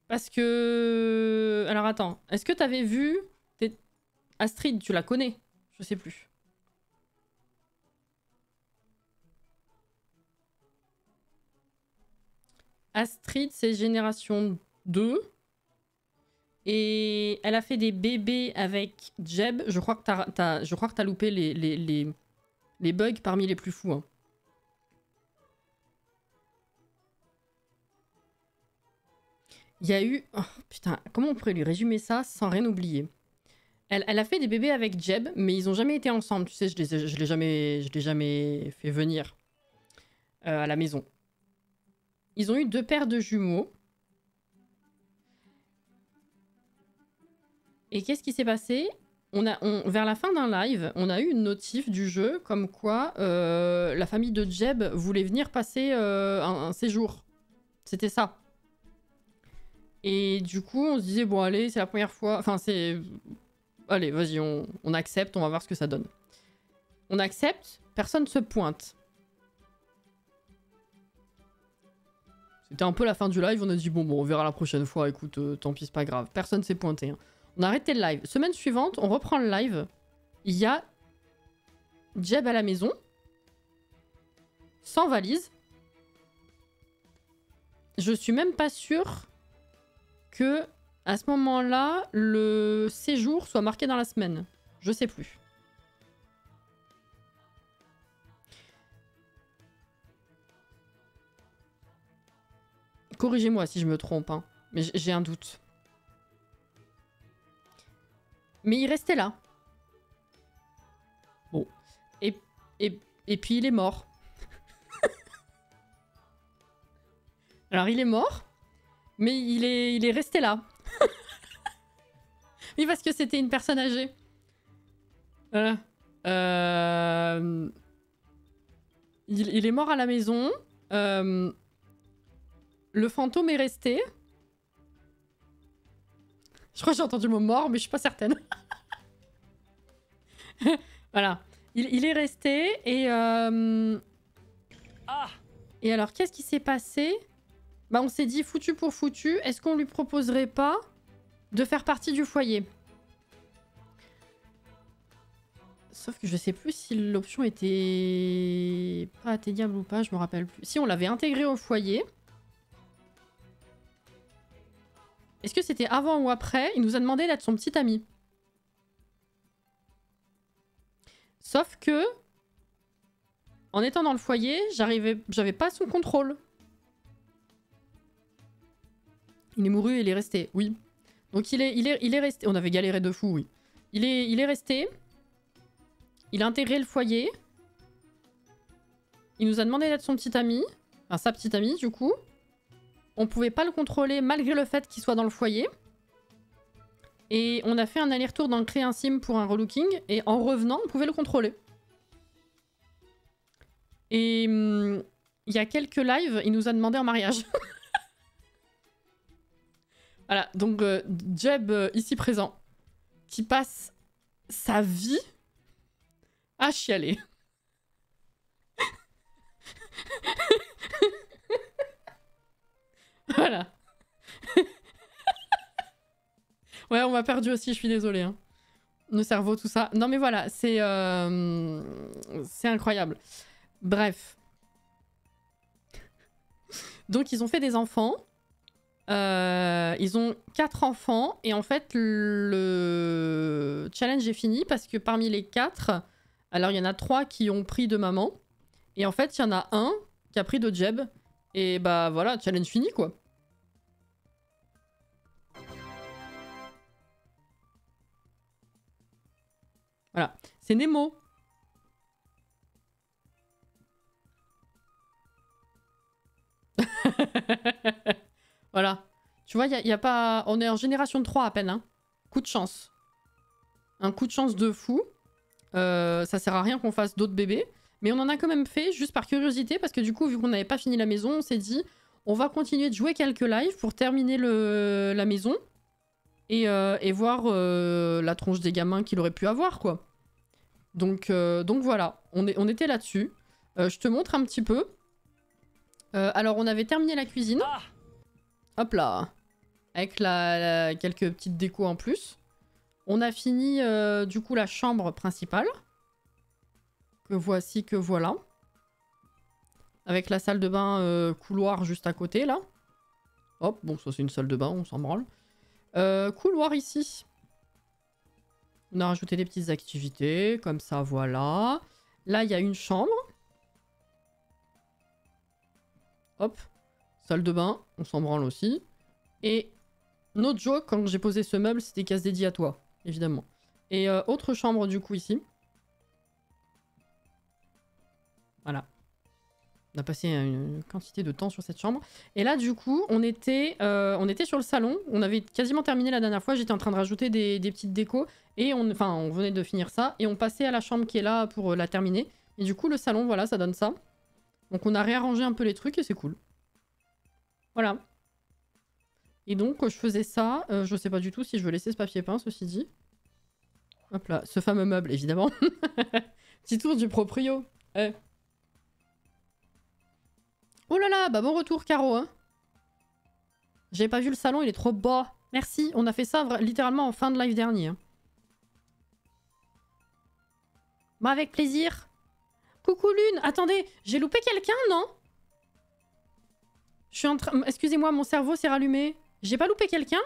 Parce que... Alors attends. Est-ce que t'avais vu... Astrid, tu la connais? Je sais plus. Astrid, c'est génération 2. Et elle a fait des bébés avec Jeb. Je crois que t'as loupé les bugs parmi les plus fous. Hein. Il y a eu... Oh, putain, comment on pourrait lui résumer ça sans rien oublier? Elle a fait des bébés avec Jeb, mais ils ont jamais été ensemble. Tu sais, je l'ai jamais fait venir à la maison. Ils ont eu 2 paires de jumeaux. Et qu'est-ce qui s'est passé? Vers la fin d'un live, on a eu une notif du jeu comme quoi la famille de Jeb voulait venir passer un séjour. C'était ça. Et du coup, on se disait, bon allez, c'est la première fois... Enfin, c'est... Allez, vas-y, on accepte, on va voir ce que ça donne. On accepte, personne se pointe. C'était un peu la fin du live, on a dit, bon, on verra la prochaine fois, écoute, tant pis, c'est pas grave. Personne s'est pointé. Hein. On a arrêté le live. Semaine suivante, on reprend le live. Il y a Jeb à la maison, sans valise. Je suis même pas sûre que... à ce moment-là, le séjour soit marqué dans la semaine. Je sais plus. Corrigez-moi si je me trompe, hein. Mais j'ai un doute. Mais il restait là. Bon. Et puis il est mort. Alors il est mort, mais il est resté là. Oui, parce que c'était une personne âgée. Voilà. Il est mort à la maison. Le fantôme est resté. Je crois que j'ai entendu le mot mort, mais je suis pas certaine. Voilà. Il est resté et... Et alors, qu'est-ce qui s'est passé? Bah, on s'est dit, foutu pour foutu, est-ce qu'on lui proposerait pas de faire partie du foyer? Sauf que je sais plus si l'option était pas atteignable ou pas, je me rappelle plus. Si on l'avait intégré au foyer. Est-ce que c'était avant ou après? Il nous a demandé d'être son petit ami. Sauf que, en étant dans le foyer, j'avais pas son contrôle. Il est mouru et il est resté, oui. Donc il est resté. On avait galéré de fou, oui. Il est resté. Il a intégré le foyer. Il nous a demandé d'être son petit ami. Enfin, sa petite amie, du coup. On pouvait pas le contrôler malgré le fait qu'il soit dans le foyer. Et on a fait un aller-retour dans le créer un sim pour un relooking. Et en revenant, on pouvait le contrôler. Et il y a quelques lives, il nous a demandé en mariage. Voilà, donc Jeb, ici présent, qui passe sa vie à chialer. Voilà. Ouais, on m'a perdu aussi, je suis désolée. Hein. Le cerveau, tout ça. Non, mais voilà, c'est incroyable. Bref. Donc, ils ont fait des enfants. Ils ont 4 enfants. Et en fait, le challenge est fini parce que parmi les 4, alors il y en a 3 qui ont pris de maman. Et en fait, il y en a un qui a pris de Jeb. Et bah voilà, challenge fini, quoi. Voilà, c'est Nemo. Voilà. Tu vois, y a pas... On est en génération 3 à peine. Hein. Coup de chance. Un coup de chance de fou. Ça sert à rien qu'on fasse d'autres bébés. Mais on en a quand même fait, juste par curiosité. Parce que du coup, vu qu'on n'avait pas fini la maison, on s'est dit... On va continuer de jouer quelques lives pour terminer la maison. Et voir la tronche des gamins qu'il aurait pu avoir, quoi. Donc voilà, on était là-dessus. Je te montre un petit peu. Alors, on avait terminé la cuisine. Hop là. Avec quelques petites décos en plus. On a fini, du coup, la chambre principale. Que voici, que voilà. Avec la salle de bain couloir juste à côté, là. Hop, bon, ça c'est une salle de bain, on s'en branle. Couloir ici. On a rajouté des petites activités, comme ça, voilà. Là, il y a une chambre. Hop. Salle de bain, on s'en branle aussi. Et notre joke, quand j'ai posé ce meuble, c'était casse dédié à toi, évidemment. Et autre chambre, du coup, ici. Voilà. On a passé une quantité de temps sur cette chambre. Et là, du coup, on était sur le salon. On avait quasiment terminé la dernière fois. J'étais en train de rajouter des petites décos. Et on venait de finir ça. Et on passait à la chambre qui est là pour la terminer. Et du coup, le salon, voilà, ça donne ça. Donc, on a réarrangé un peu les trucs et c'est cool. Voilà. Et donc, je faisais ça. Je sais pas du tout si je veux laisser ce papier peint, ceci dit. Hop là, ce fameux meuble, évidemment. Petit tour du proprio. Oh là là, bah bon retour, Caro. Hein. J'avais pas vu le salon, il est trop beau. Merci, on a fait ça littéralement en fin de live dernier. Hein. Bah avec plaisir. Coucou Lune, attendez, j'ai loupé quelqu'un, non? Je suis en train... Excusez-moi, mon cerveau s'est rallumé. J'ai pas loupé quelqu'un?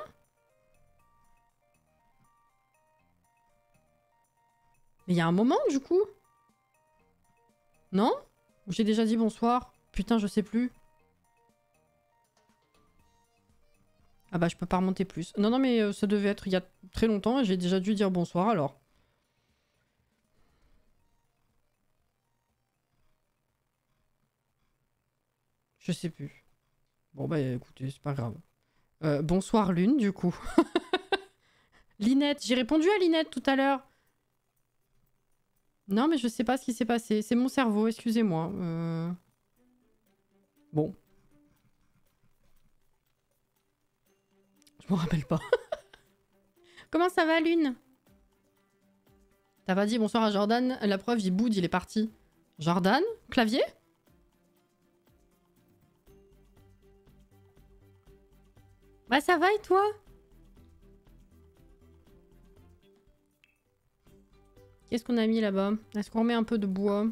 Mais il y a un moment, du coup. Non? J'ai déjà dit bonsoir. Putain, je sais plus. Ah bah, je peux pas remonter plus. Non, non, mais ça devait être il y a très longtemps et j'ai déjà dû dire bonsoir, alors. Je sais plus. Bon, bah, écoutez, c'est pas grave. Bonsoir, Lune, du coup. Linette, j'ai répondu à Linette tout à l'heure. Non, mais je sais pas ce qui s'est passé. C'est mon cerveau, excusez-moi. Bon. Je me rappelle pas. Comment ça va, Lune? T'as pas dit bonsoir à Jordan? La preuve, il boude, il est parti. Jordan? Clavier? Bah ça va et toi? Qu'est-ce qu'on a mis là-bas? Est-ce qu'on remet un peu de bois?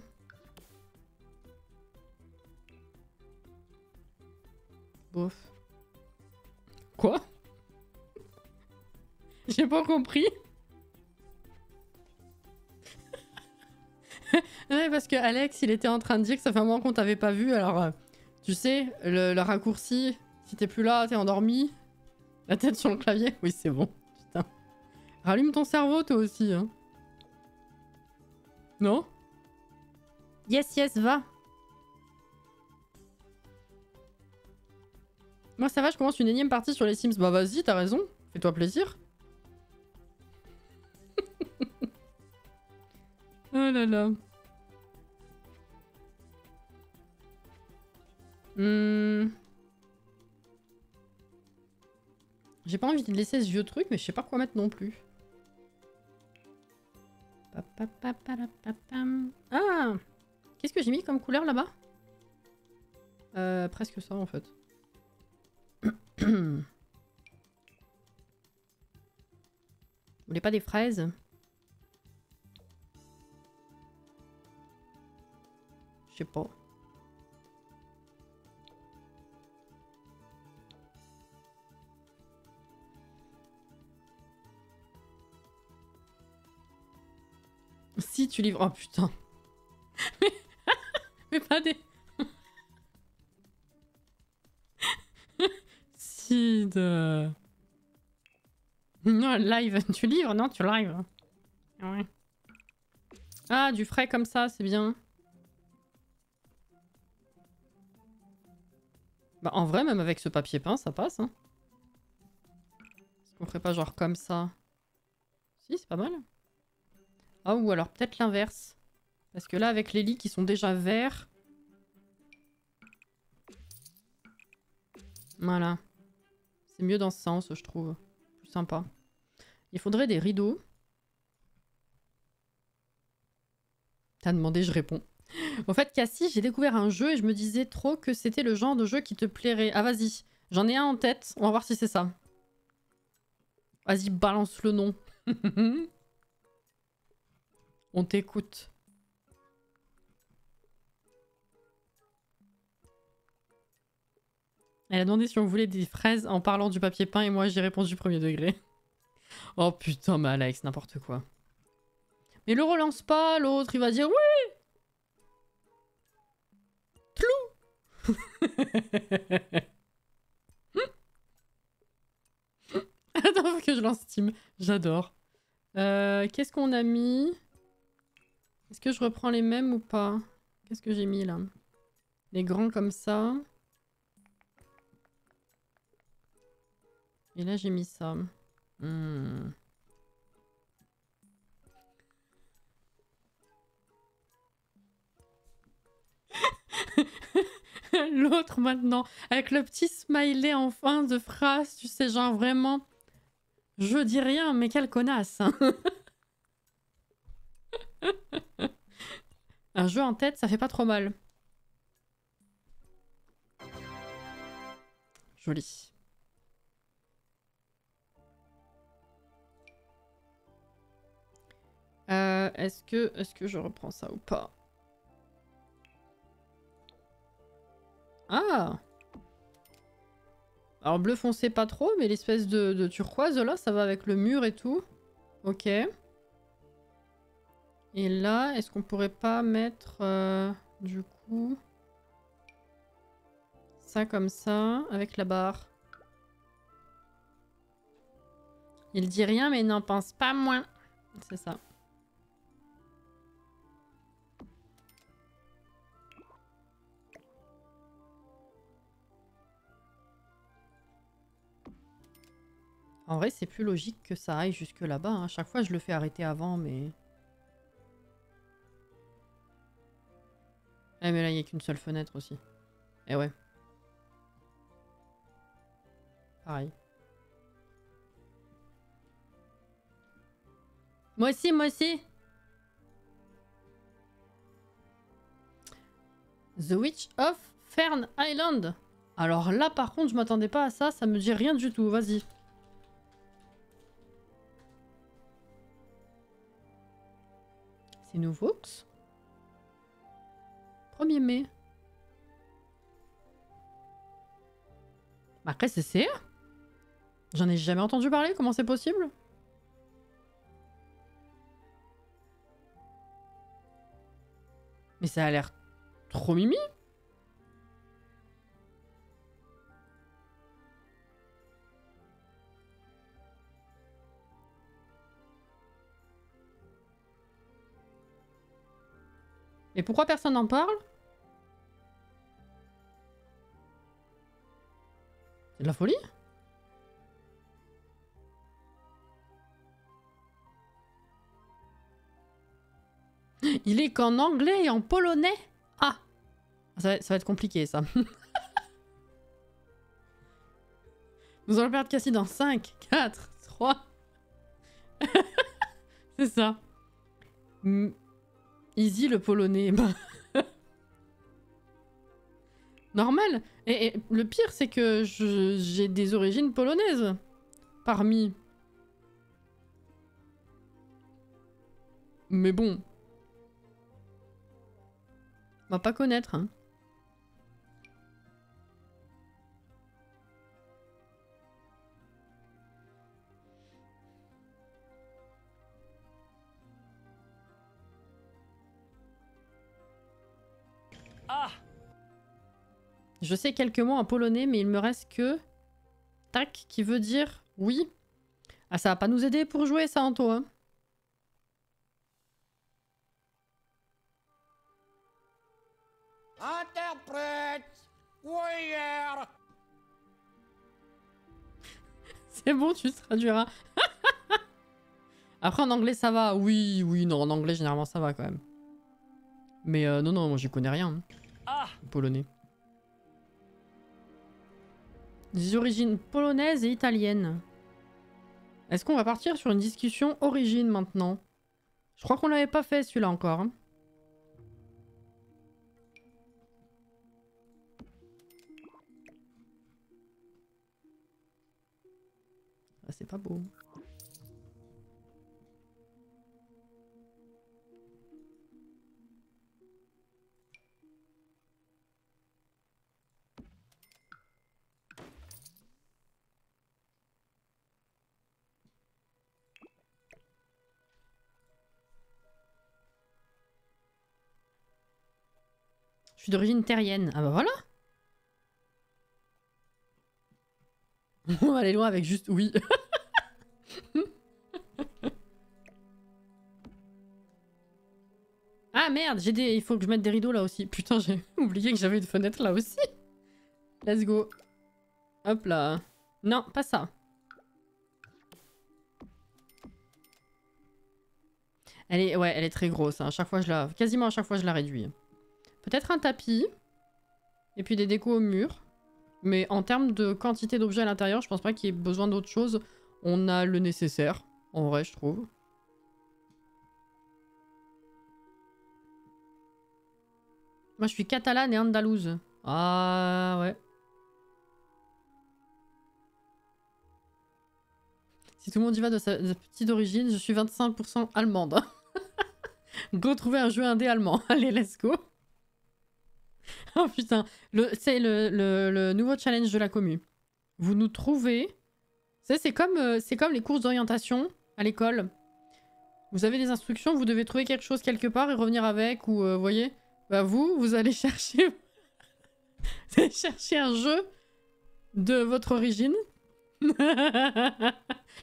Bof. Quoi? J'ai pas compris. Ouais, parce que Alex, il était en train de dire que ça fait un moment qu'on t'avait pas vu, alors... tu sais, le raccourci, si t'es plus là, t'es endormi. La tête sur le clavier. Oui, c'est bon. Putain. Rallume ton cerveau, toi aussi, hein. Non? Yes, yes, va. Moi, ça va, je commence une énième partie sur les Sims. Bah, vas-y, t'as raison. Fais-toi plaisir. Oh là là. J'ai pas envie de laisser ce vieux truc, mais je sais pas quoi mettre non plus. Ah! Qu'est-ce que j'ai mis comme couleur là-bas? Presque ça en fait. Vous voulez pas des fraises? Je sais pas. Si tu livres... Oh putain. Mais pas des... Sid. Non, live. Tu livres? Non, tu live. Ouais. Ah, du frais comme ça, c'est bien. Bah en vrai, même avec ce papier peint, ça passe. Hein. Est-ce qu'on ferait pas genre comme ça? Si, c'est pas mal. Ah, ou alors peut-être l'inverse. Parce que là, avec les lits qui sont déjà verts... Voilà. C'est mieux dans ce sens, je trouve. Plus sympa. Il faudrait des rideaux. T'as demandé, je réponds. En fait, Cassie, j'ai découvert un jeu et je me disais trop que c'était le genre de jeu qui te plairait. Ah, vas-y. J'en ai un en tête. On va voir si c'est ça. Vas-y, balance le nom. On t'écoute. Elle a demandé si on voulait des fraises en parlant du papier peint et moi j'ai répondu premier degré. Oh putain, mais Alex, n'importe quoi. Mais le relance pas, l'autre, il va dire oui. Tlou. Attends, faut que je lance Steam. J'adore. Qu'est-ce qu'on a mis? Est-ce que je reprends les mêmes ou pas? Qu'est-ce que j'ai mis là? Les grands comme ça. Et là j'ai mis ça. L'autre maintenant, avec le petit smiley en fin de phrase, tu sais, genre vraiment... Je dis rien, mais quelle connasse hein. Un jeu en tête, ça fait pas trop mal. Joli. Est-ce que je reprends ça ou pas? Ah! Alors bleu foncé pas trop, mais l'espèce de turquoise là, ça va avec le mur et tout. Ok. Et là, est-ce qu'on pourrait pas mettre du coup ça comme ça, avec la barre? Il dit rien, mais il n'en pense pas moins. C'est ça. En vrai, c'est plus logique que ça aille jusque là-bas. Hein. Chaque fois, je le fais arrêter avant, mais... Eh, mais là, il n'y a qu'une seule fenêtre aussi. Eh ouais. Pareil. Moi aussi, moi aussi. The Witch of Fern Island. Alors là, par contre, je m'attendais pas à ça. Ça me dit rien du tout. Vas-y. C'est nouveau. 1er mai. Bah après, c'est CA. J'en ai jamais entendu parler. Comment c'est possible? Mais ça a l'air trop mimi. Et pourquoi personne n'en parle? C'est de la folie? Il est qu'en anglais et en polonais? Ah! Ça va être compliqué, ça. Nous allons perdre Cassie dans 5, 4, 3... C'est ça. Easy le polonais. Normal. Et le pire, c'est que j'ai des origines polonaises. Parmi. Mais bon. On va pas connaître, hein. Ah! Je sais quelques mots en polonais, mais il me reste que... Tac, qui veut dire oui. Ah, ça va pas nous aider pour jouer, ça, Anto, hein. Interprète. Warrior. C'est bon, tu traduiras. Après, en anglais, ça va. Oui, non, en anglais, généralement, ça va quand même. Mais non, moi, j'y connais rien. Hein. Ah! Polonais. Des origines polonaises et italiennes. Est-ce qu'on va partir sur une discussion origine maintenant? Je crois qu'on l'avait pas fait celui-là encore. Hein. Ah, c'est pas beau. Je suis d'origine terrienne. Ah bah voilà. On va aller loin avec juste oui. Ah merde, il faut que je mette des rideaux là aussi. Putain, j'ai oublié que j'avais une fenêtre là aussi. Let's go. Hop là. Non, pas ça. Elle est très grosse. Hein. Quasiment à chaque fois, je la réduis. Peut-être un tapis. Et puis des décos au mur. Mais en termes de quantité d'objets à l'intérieur, je pense pas qu'il y ait besoin d'autre chose. On a le nécessaire. En vrai, je trouve. Moi, je suis catalane et andalouse. Ah, ouais. Si tout le monde y va de sa petite origine, je suis 25% allemande. Go trouver un jeu indé allemand. Allez, let's go. Oh putain. C'est le nouveau challenge de la commu. Vous nous trouvez... C'est comme les courses d'orientation à l'école. Vous avez des instructions, vous devez trouver quelque chose quelque part et revenir avec. Ou, vous voyez... Bah vous allez chercher... vous allez chercher un jeu de votre origine.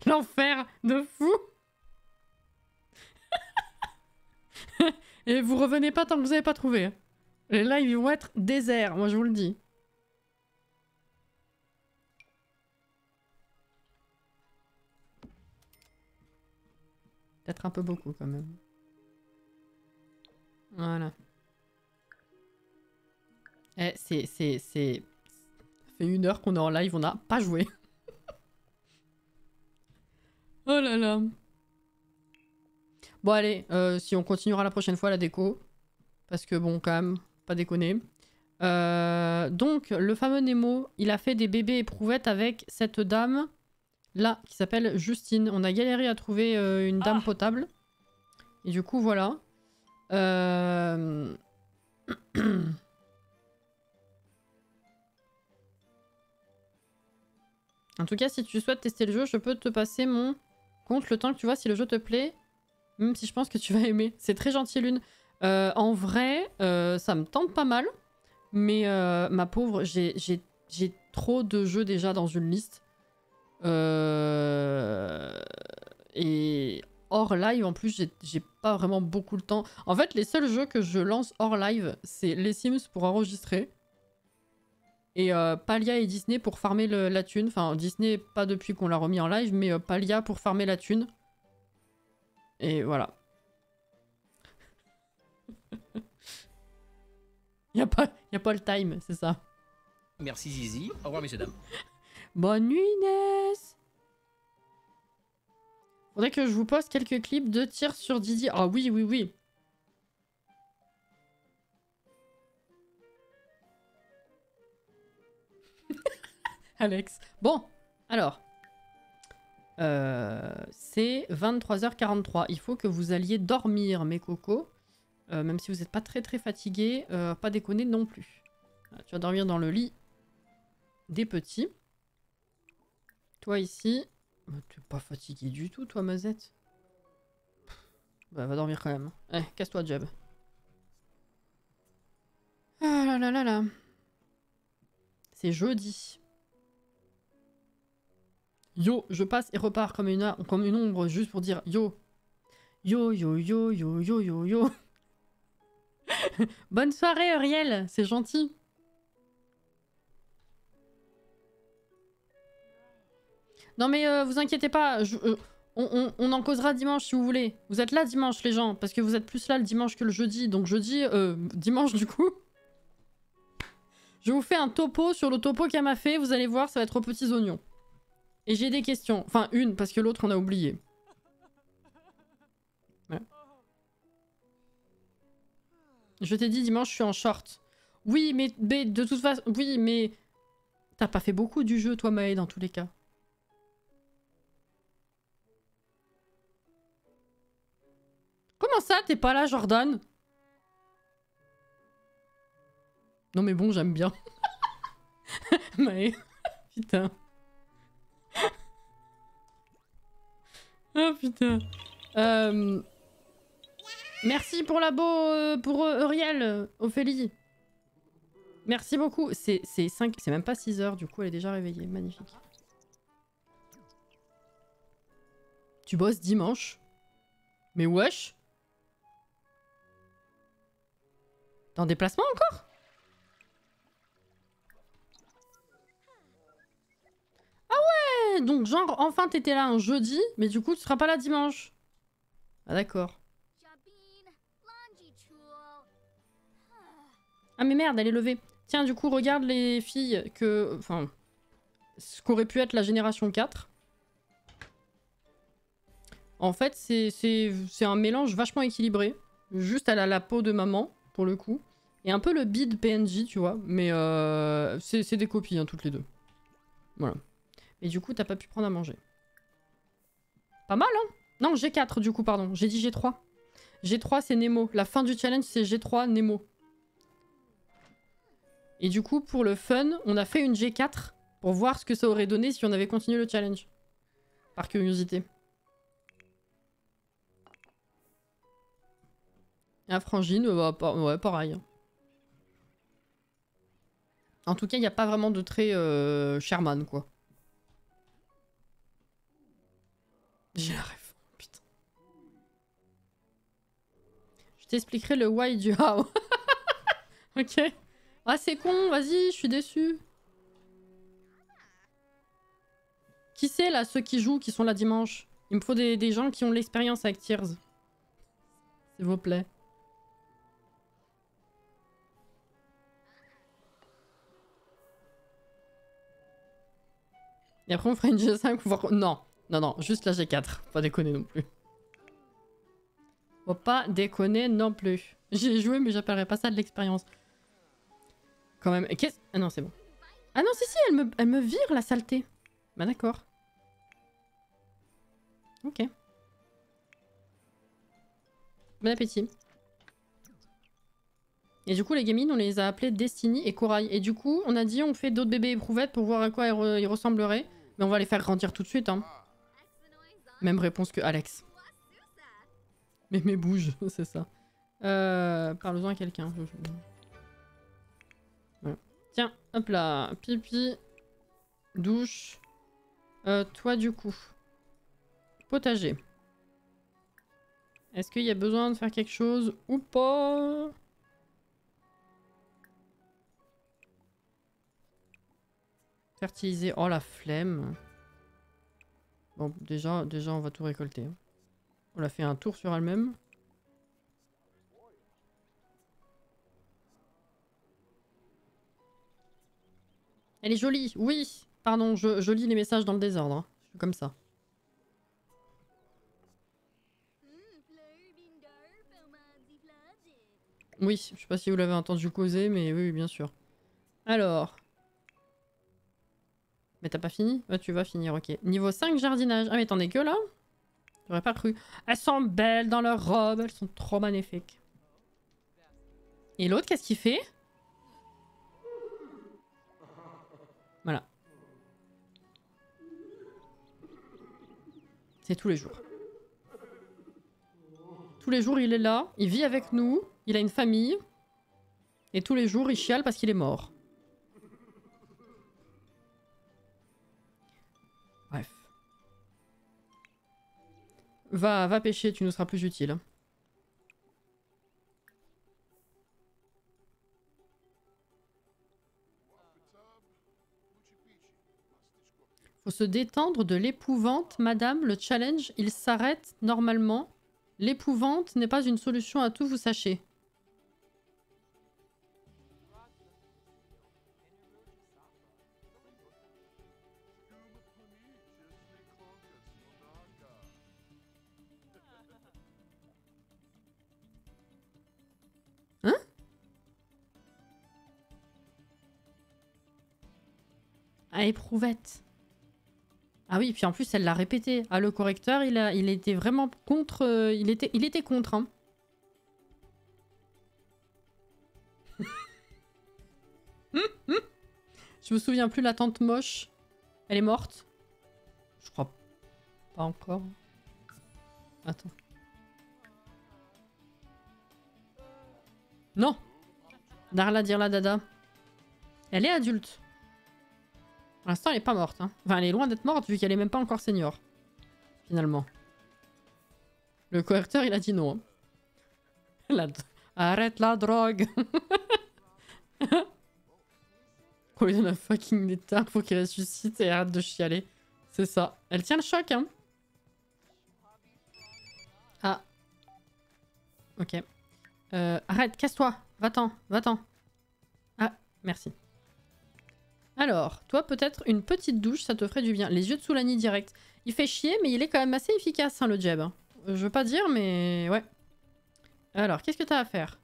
L'enfer de fou. Et vous revenez pas tant que vous avez pas trouvé. Les lives ils vont être déserts, moi je vous le dis. Peut-être un peu beaucoup quand même. Voilà. Eh, c'est... Ça fait 1 heure qu'on est en live, on n'a pas joué. Oh là là. Bon allez, si on continuera la prochaine fois la déco. Parce que bon, quand même, pas déconner. Donc, le fameux Nemo, il a fait des bébés éprouvettes avec cette dame là, qui s'appelle Justine. On a galéré à trouver une dame potable. Et du coup, voilà. En tout cas, si tu souhaites tester le jeu, je peux te passer mon compte le temps que tu vois si le jeu te plaît. Même si je pense que tu vas aimer. C'est très gentil, Lune. En vrai, ça me tente pas mal. Mais ma pauvre, j'ai trop de jeux déjà dans une liste. Et hors live, en plus, j'ai pas vraiment beaucoup le temps. En fait, les seuls jeux que je lance hors live, c'est les Sims pour enregistrer. Et Palia et Disney pour farmer la thune. Enfin, Disney, pas depuis qu'on l'a remis en live, mais Palia pour farmer la thune. Et voilà. Y a pas le time, c'est ça. Merci Zizi. Au revoir messieurs dames. Bonne nuit, Inès. Faudrait que je vous poste quelques clips de tir sur Didi. Ah oui, oui, oui. Alex. Bon, alors. C'est 23h43. Il faut que vous alliez dormir, mes cocos. Même si vous n'êtes pas très très fatigués. Pas déconner non plus. Voilà, tu vas dormir dans le lit des petits. Toi ici. T'es pas fatigué du tout, toi, Mazette. Bah, va dormir quand même. Eh, casse-toi, Jeb. Ah là là là là. C'est jeudi. Yo, je passe et repars comme une ombre juste pour dire yo. Yo, yo, yo, yo, yo, yo, yo. Bonne soirée, Uriel. C'est gentil. Non mais vous inquiétez pas, on en causera dimanche si vous voulez. Vous êtes là dimanche les gens, parce que vous êtes plus là le dimanche que le jeudi, donc jeudi, dimanche du coup. Je vous fais un topo sur le topo qu'elle m'a fait, vous allez voir, ça va être aux petits oignons. Et j'ai des questions, enfin une, parce que l'autre on a oublié. Voilà. Je t'ai dit dimanche je suis en short. Oui mais de toute façon, oui mais... T'as pas fait beaucoup du jeu toi Maë dans tous les cas. Comment ça, t'es pas là, Jordan? Non mais bon, j'aime bien. Mais... Putain. Oh putain. Merci pour l'abo, pour Uriel, Ophélie. Merci beaucoup. C'est 5... C'est même pas 6 heures, du coup, elle est déjà réveillée. Magnifique. Tu bosses dimanche? Mais wesh. T'es en déplacement encore? Ah ouais! Donc genre, enfin t'étais là un jeudi, mais du coup tu seras pas là dimanche. Ah d'accord. Ah mais merde, elle est levée. Tiens, du coup, regarde les filles que... Enfin... Ce qu'aurait pu être la génération 4. En fait, c'est un mélange vachement équilibré. Juste elle a la peau de maman, pour le coup. Et un peu le bide PNJ, tu vois. Mais c'est des copies, hein, toutes les deux. Voilà. Et du coup, t'as pas pu prendre à manger. Pas mal, hein? Non, G4, du coup, pardon. J'ai dit G3. G3, c'est Nemo. La fin du challenge, c'est G3, Nemo. Et du coup, pour le fun, on a fait une G4 pour voir ce que ça aurait donné si on avait continué le challenge. Par curiosité. La frangine, ouais, pareil. En tout cas, il n'y a pas vraiment de trait Sherman, quoi. J'ai la ref. Putain. Je t'expliquerai le why du how. Ok. Ah, c'est con, vas-y, je suis déçue. Qui c'est, là, ceux qui jouent, qui sont là dimanche? Il me faut des gens qui ont l'expérience avec Tears. S'il vous plaît. Et après, on fera une G5 pour voir... Non, non, non, juste la G4. Faut pas déconner non plus. Faut pas déconner non plus. J'ai joué, mais j'appellerais pas ça de l'expérience. Quand même. Qu'est-ce... Ah non, c'est bon. Ah non, si, si, elle me vire, la saleté. Bah d'accord. Ok. Bon appétit. Et du coup, les gamines, on les a appelées Destiny et Corail. Et du coup, on a dit on fait d'autres bébés éprouvettes pour voir à quoi ils ressembleraient. Mais on va les faire grandir tout de suite, hein. Même réponse que Alex. Mais bouge, c'est ça. Parle-en à quelqu'un. Voilà. Tiens, hop là. Pipi. Douche. Toi, du coup. Potager. Est-ce qu'il y a besoin de faire quelque chose ou pas? Fertiliser. Oh, la flemme. Bon, déjà on va tout récolter. On a fait un tour sur elle-même. Elle est jolie, oui. Pardon, je lis les messages dans le désordre. Hein. Je suis comme ça. Oui, je sais pas si vous l'avez entendu causer, mais oui, bien sûr. Alors. Mais t'as pas fini? Ouais, tu vas finir, ok. Niveau 5, jardinage. Ah, mais t'en es que là? J'aurais pas cru. Elles sont belles dans leurs robes, elles sont trop magnifiques. Et l'autre, qu'est-ce qu'il fait? Voilà. C'est tous les jours. Tous les jours, il est là, il vit avec nous, il a une famille. Et tous les jours, il chiale parce qu'il est mort. Bref. Va pêcher, tu nous seras plus utile. Faut se détendre de l'épouvante, madame. Le challenge, il s'arrête normalement. L'épouvante n'est pas une solution à tout, vous sachez. Hein? Ah, éprouvette. Ah oui, puis en plus, elle l'a répété. Ah, le correcteur, il était vraiment contre... il était contre, hein. Je me souviens plus, la tante moche. Elle est morte? Je crois pas encore. Attends. Non! Darla, Dirla, Dada. Elle est adulte. Pour l'instant, elle est pas morte. Hein. Enfin, elle est loin d'être morte vu qu'elle est même pas encore senior. Finalement. Le correcteur, il a dit non. Hein. Arrête la drogue. On lui donne un fucking état pour qu'il ressuscite et arrête de chialer. C'est ça. Elle tient le choc, hein. Ah. Ok. Arrête, casse-toi. Va-t'en, va-t'en. Ah, merci. Alors, toi, peut-être une petite douche, ça te ferait du bien. Les yeux de Soulani direct. Il fait chier, mais il est quand même assez efficace, hein, le jab. Je veux pas dire, mais ouais. Alors, qu'est-ce que t'as à faire?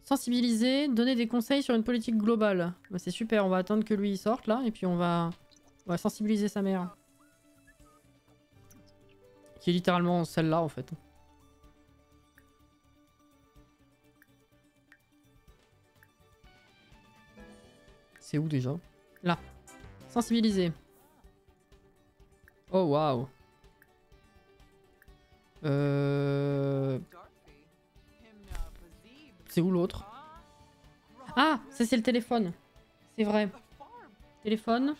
Sensibiliser, donner des conseils sur une politique globale. Bah, c'est super, on va attendre que lui il sorte, là, et puis on va sensibiliser sa mère. Qui est littéralement celle-là, en fait. C'est où, déjà? Là. Sensibiliser. Oh, waouh. C'est où l'autre? Ah, ça c'est le téléphone. C'est vrai. Téléphone.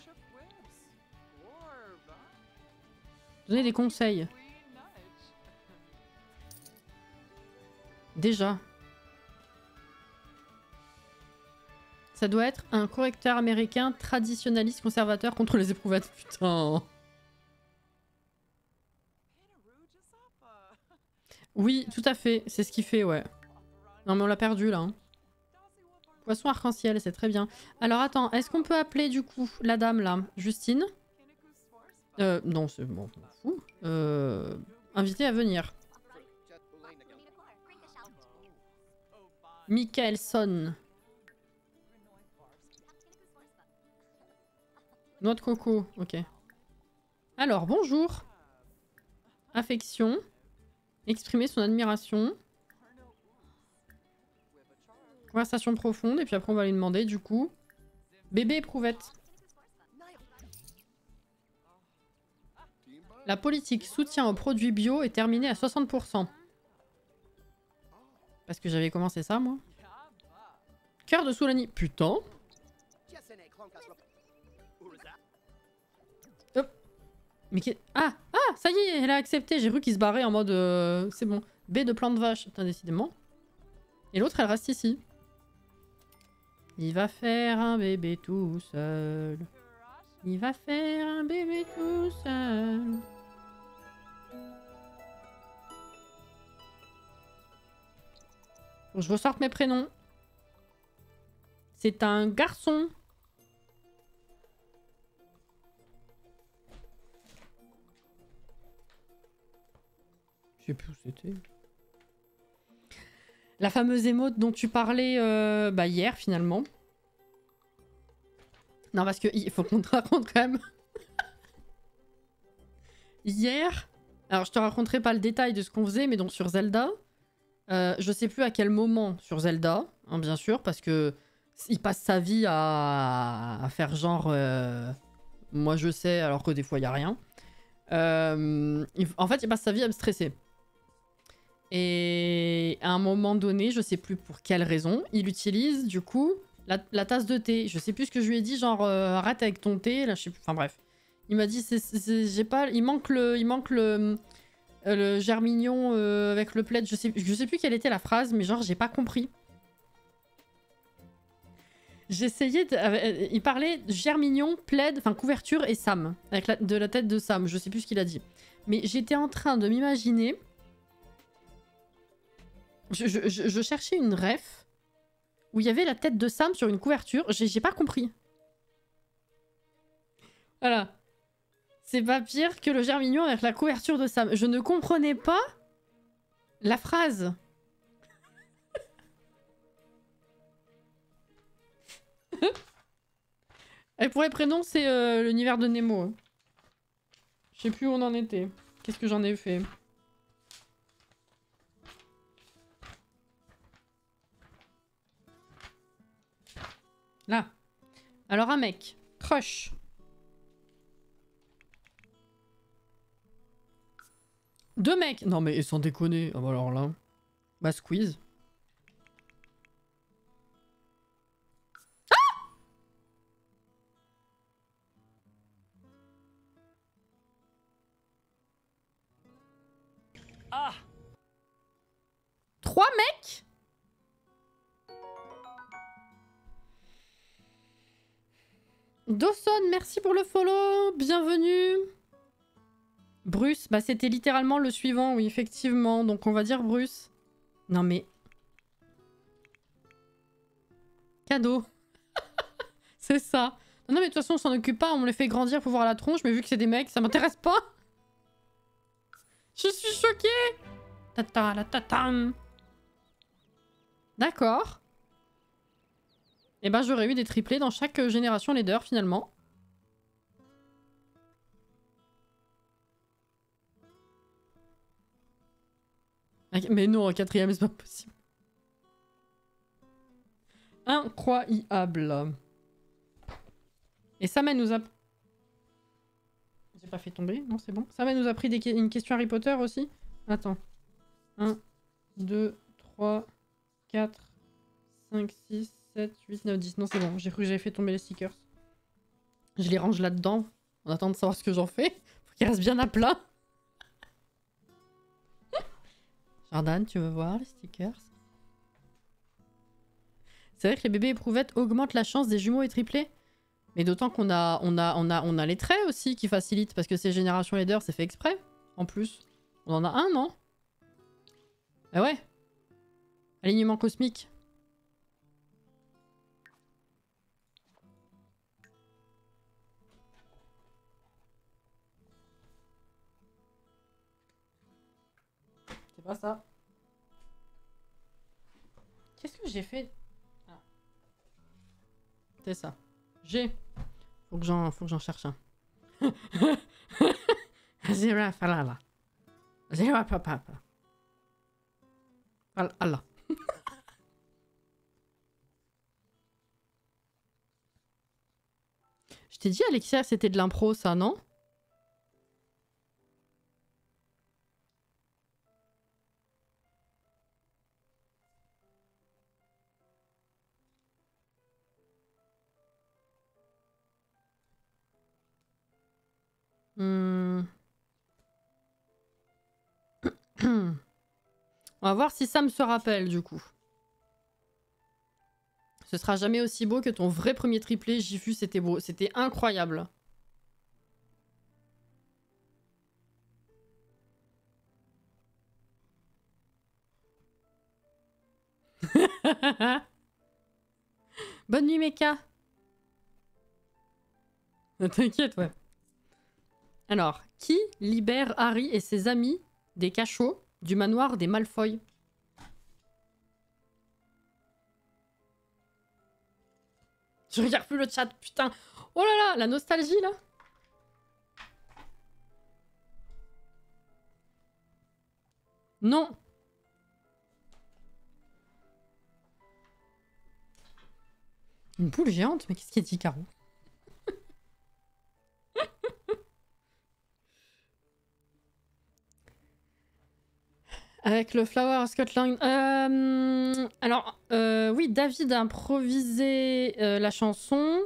Donner des conseils. Déjà. Ça doit être un correcteur américain traditionnaliste conservateur contre les éprouvettes. Putain. Oui, tout à fait. C'est ce qu'il fait, ouais. Non, mais on l'a perdu, là. Hein. Poisson arc-en-ciel, c'est très bien. Alors, attends. Est-ce qu'on peut appeler, du coup, la dame, là? Justine? Non, c'est bon, on s'en fout. Invité à venir. Michaelson. Noix de coco, ok. Alors, bonjour. Affection. Exprimer son admiration. Conversation profonde. Et puis après, on va lui demander, du coup... Bébé éprouvette. La politique soutien aux produits bio est terminée à 60%. Parce que j'avais commencé ça, moi. Cœur de Soulani. Putain. Hop. Mais qui... Ah, ça y est, elle a accepté. J'ai cru qu'il se barrait en mode... c'est bon. B de plan de vache. Putain, décidément. Et l'autre, elle reste ici. Il va faire un bébé tout seul. Il va faire un bébé tout seul. Faut que je ressorte mes prénoms. C'est un garçon. Je sais plus où c'était. La fameuse émote dont tu parlais hier, finalement. Non, parce qu'il faut qu'on te raconte quand même. Hier... Alors, je te raconterai pas le détail de ce qu'on faisait, mais donc sur Zelda... je sais plus à quel moment sur Zelda, hein, bien sûr, parce que il passe sa vie à faire genre... moi je sais, alors que des fois il y a rien. En fait, il passe sa vie à me stresser. Et à un moment donné, je sais plus pour quelle raison, il utilise du coup la tasse de thé. Je sais plus ce que je lui ai dit, genre arrête avec ton thé, là je sais plus. Enfin bref. Il m'a dit j'ai pas, il manque le germignon avec le plaid. Je sais plus quelle était la phrase, mais genre j'ai pas compris. J'essayais il parlait germignon, plaid, enfin couverture et Sam, avec de la tête de Sam. Je sais plus ce qu'il a dit. Mais j'étais en train de m'imaginer. Je cherchais une ref où il y avait la tête de Sam sur une couverture. J'ai pas compris. Voilà. C'est pas pire que le germignon avec la couverture de Sam. Je ne comprenais pas la phrase. Et pour les prénoms, c'est l'univers de Nemo. Je sais plus où on en était. Qu'est-ce que j'en ai fait? Là. Alors un mec. Crush. Deux mecs. Non mais sans déconner. Ah bah alors là. Bah squeeze. Ah! Trois mecs? Dawson, merci pour le follow. Bienvenue. Bruce, bah c'était littéralement le suivant, oui, effectivement. Donc on va dire Bruce. Non mais... Cadeau. C'est ça. Non mais de toute façon on s'en occupe pas, on me les fait grandir pour voir la tronche, mais vu que c'est des mecs, ça m'intéresse pas. Je suis choquée. Tata la tatam. D'accord. Et ben j'aurais eu des triplés dans chaque génération leader finalement. Mais non, en quatrième, c'est pas possible. Incroyable. Et Samen nous a... J'ai pas fait tomber, non c'est bon. Samen nous a pris une question Harry Potter aussi. Attends. 1, 2, 3, 4, 5, 6, 7, 8, 9, 10. Non c'est bon, j'ai cru que j'avais fait tomber les stickers. Je les range là-dedans. En attendant de savoir ce que j'en fais. Faut qu'ils restent bien à plat. Jordan, tu veux voir les stickers? C'est vrai que les bébés éprouvettes augmentent la chance des jumeaux et triplés. Mais d'autant qu'on a les traits aussi qui facilitent. Parce que ces générations leader, c'est fait exprès. En plus. On en a un, non? Ah ouais. Alignement cosmique. C'est pas ça. Qu'est-ce que j'ai fait? Ah. C'est ça. Faut que j'en cherche un. Zira falala. Zira papa. Allah. Je t'ai dit Alexia, c'était de l'impro ça, non? On va voir si Sam se rappelle du coup. Ce sera jamais aussi beau que ton vrai premier triplé. Gifu, c'était beau. C'était incroyable. Bonne nuit, Mecha. T'inquiète, ouais. Alors, qui libère Harry et ses amis des cachots du manoir des Malfoy? Je regarde plus le chat, putain. Oh là là, la nostalgie là. Non. Une poule géante? Mais qu'est-ce qu'il dit, Caro? Avec le Flower Scotland. Alors, oui, David a improvisé la chanson.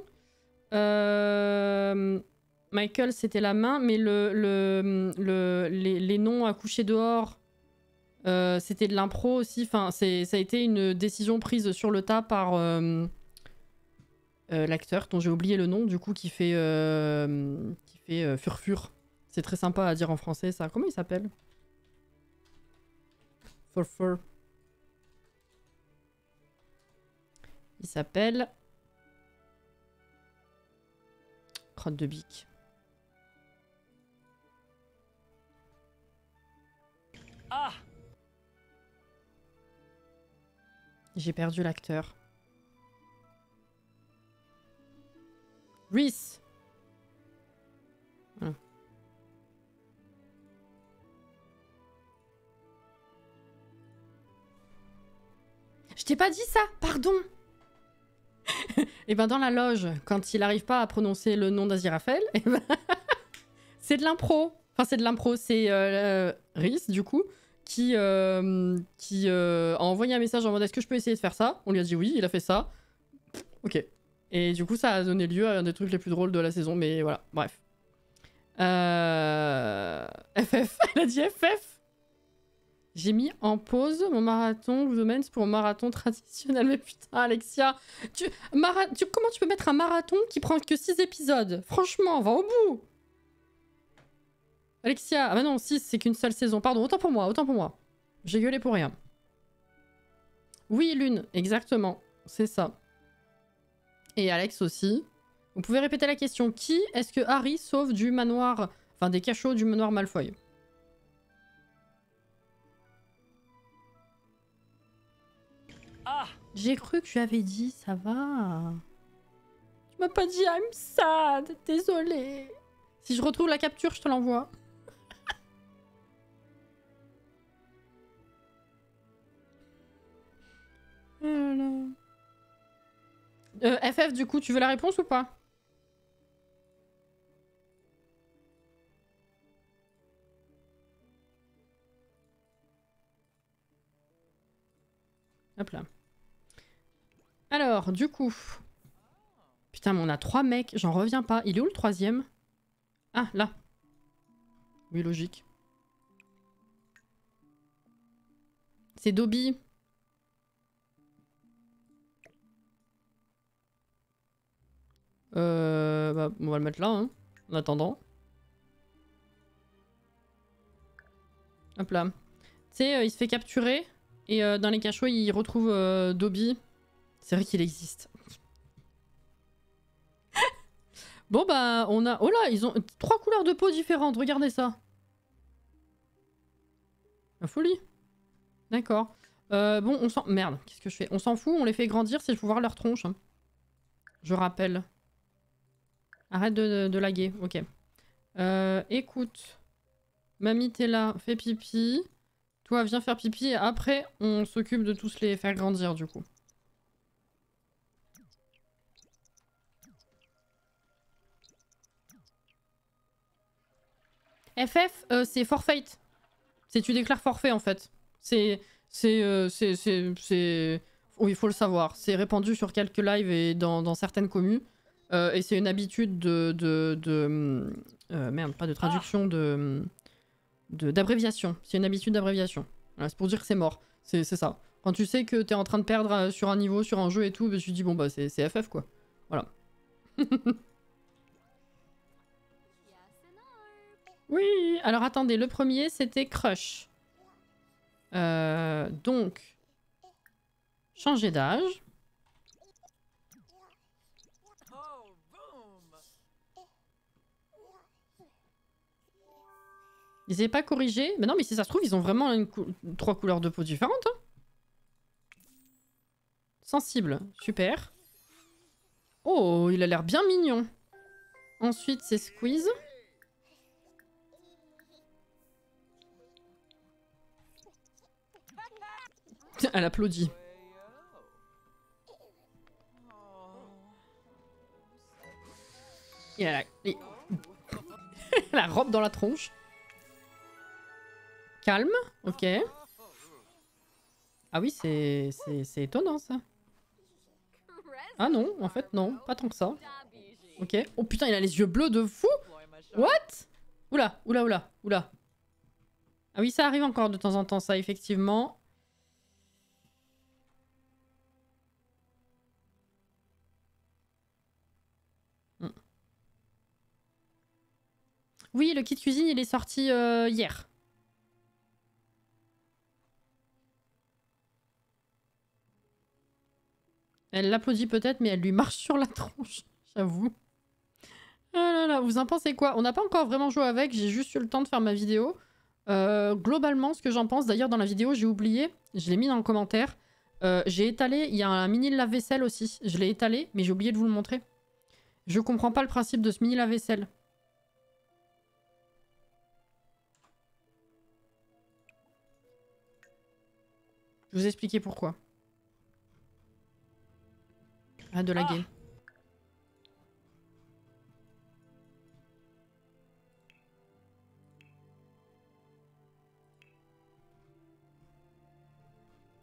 Michael, c'était la main, mais les noms à coucher dehors, c'était de l'impro aussi. Enfin, ça a été une décision prise sur le tas par l'acteur, dont j'ai oublié le nom, du coup, qui fait Furfur. C'est très sympa à dire en français, ça. Comment il s'appelle? Furfur. Il s'appelle... Crotte de bique. Ah! J'ai perdu l'acteur. Reese. Voilà. Je t'ai pas dit ça, pardon. Et ben dans la loge, quand il arrive pas à prononcer le nom d'Aziraphale, et ben c'est de l'impro. Enfin c'est de l'impro, c'est Reese du coup qui a envoyé un message en mode est-ce que je peux essayer de faire ça? On lui a dit oui, il a fait ça. Ok. Et du coup ça a donné lieu à un des trucs les plus drôles de la saison, mais voilà, bref. FF, elle a dit FF. J'ai mis en pause mon marathon Women's pour un marathon traditionnel. Mais putain, Alexia, comment tu peux mettre un marathon qui prend que 6 épisodes? Franchement, va au bout. Alexia, ah bah non, 6, c'est qu'une seule saison. Pardon, autant pour moi, autant pour moi. J'ai gueulé pour rien. Oui, Lune, exactement, c'est ça. Et Alex aussi. Vous pouvez répéter la question. Qui est-ce que Harry sauve du manoir, enfin des cachots du manoir Malfoy? Ah! J'ai cru que tu avais dit, ça va. Tu m'as pas dit I'm sad, désolée. Si je retrouve la capture, je te l'envoie. FF, du coup, tu veux la réponse ou pas? Hop là. Alors, du coup... Putain, mais on a 3 mecs, j'en reviens pas. Il est où le 3e? Ah, là. Oui, logique. C'est Dobby. Bah, on va le mettre là, hein, en attendant. Hop là. Tu sais, il se fait capturer, et dans les cachots, il retrouve Dobby. C'est vrai qu'il existe. Bon bah, on a... Oh là, ils ont 3 couleurs de peau différentes, regardez ça. La folie. D'accord. Bon, on s'en... Merde, qu'est-ce que je fais? On s'en fout, on les fait grandir, c'est pour voir leur tronche. Hein. Je rappelle. Arrête de laguer, ok. Écoute. Mamie, t'es là, fais pipi. Toi, viens faire pipi, et après, on s'occupe de tous les faire grandir, du coup. FF, c'est forfait. C'est tu déclares forfait, en fait. Oui, il faut le savoir. C'est répandu sur quelques lives et dans certaines communes. Et c'est une habitude merde, pas de traduction, d'abréviation. C'est une habitude d'abréviation. Voilà, c'est pour dire que c'est mort. C'est ça. Quand tu sais que t'es en train de perdre sur un niveau, sur un jeu et tout, bah, tu te dis bon bah c'est FF quoi. Voilà. Oui, alors attendez, le premier c'était Crush. Donc, changer d'âge. Ils n'avaient pas corrigé. Mais non, mais si ça se trouve, ils ont vraiment 3 couleurs de peau différentes. Hein. Sensible, super. Oh, il a l'air bien mignon. Ensuite, c'est Squeeze. Elle applaudit. Il a la robe dans la tronche. Calme, ok. Ah oui, c'est étonnant ça. Ah non, en fait non, pas tant que ça. Ok. Oh putain, il a les yeux bleus de fou. What? Oula, oula, oula, oula. Ah oui, ça arrive encore de temps en temps, ça, effectivement. Oui, le kit cuisine, il est sorti hier. Elle l'applaudit peut-être, mais elle lui marche sur la tronche, j'avoue. Ah là là, vous en pensez quoi? On n'a pas encore vraiment joué avec, j'ai juste eu le temps de faire ma vidéo. Globalement, ce que j'en pense, d'ailleurs dans la vidéo, j'ai oublié, je l'ai mis dans le commentaire. J'ai étalé, il y a un mini lave-vaisselle aussi. Je l'ai étalé, mais j'ai oublié de vous le montrer. Je comprends pas le principe de ce mini lave-vaisselle. Je vais vous expliquer pourquoi. Ah, de laguer.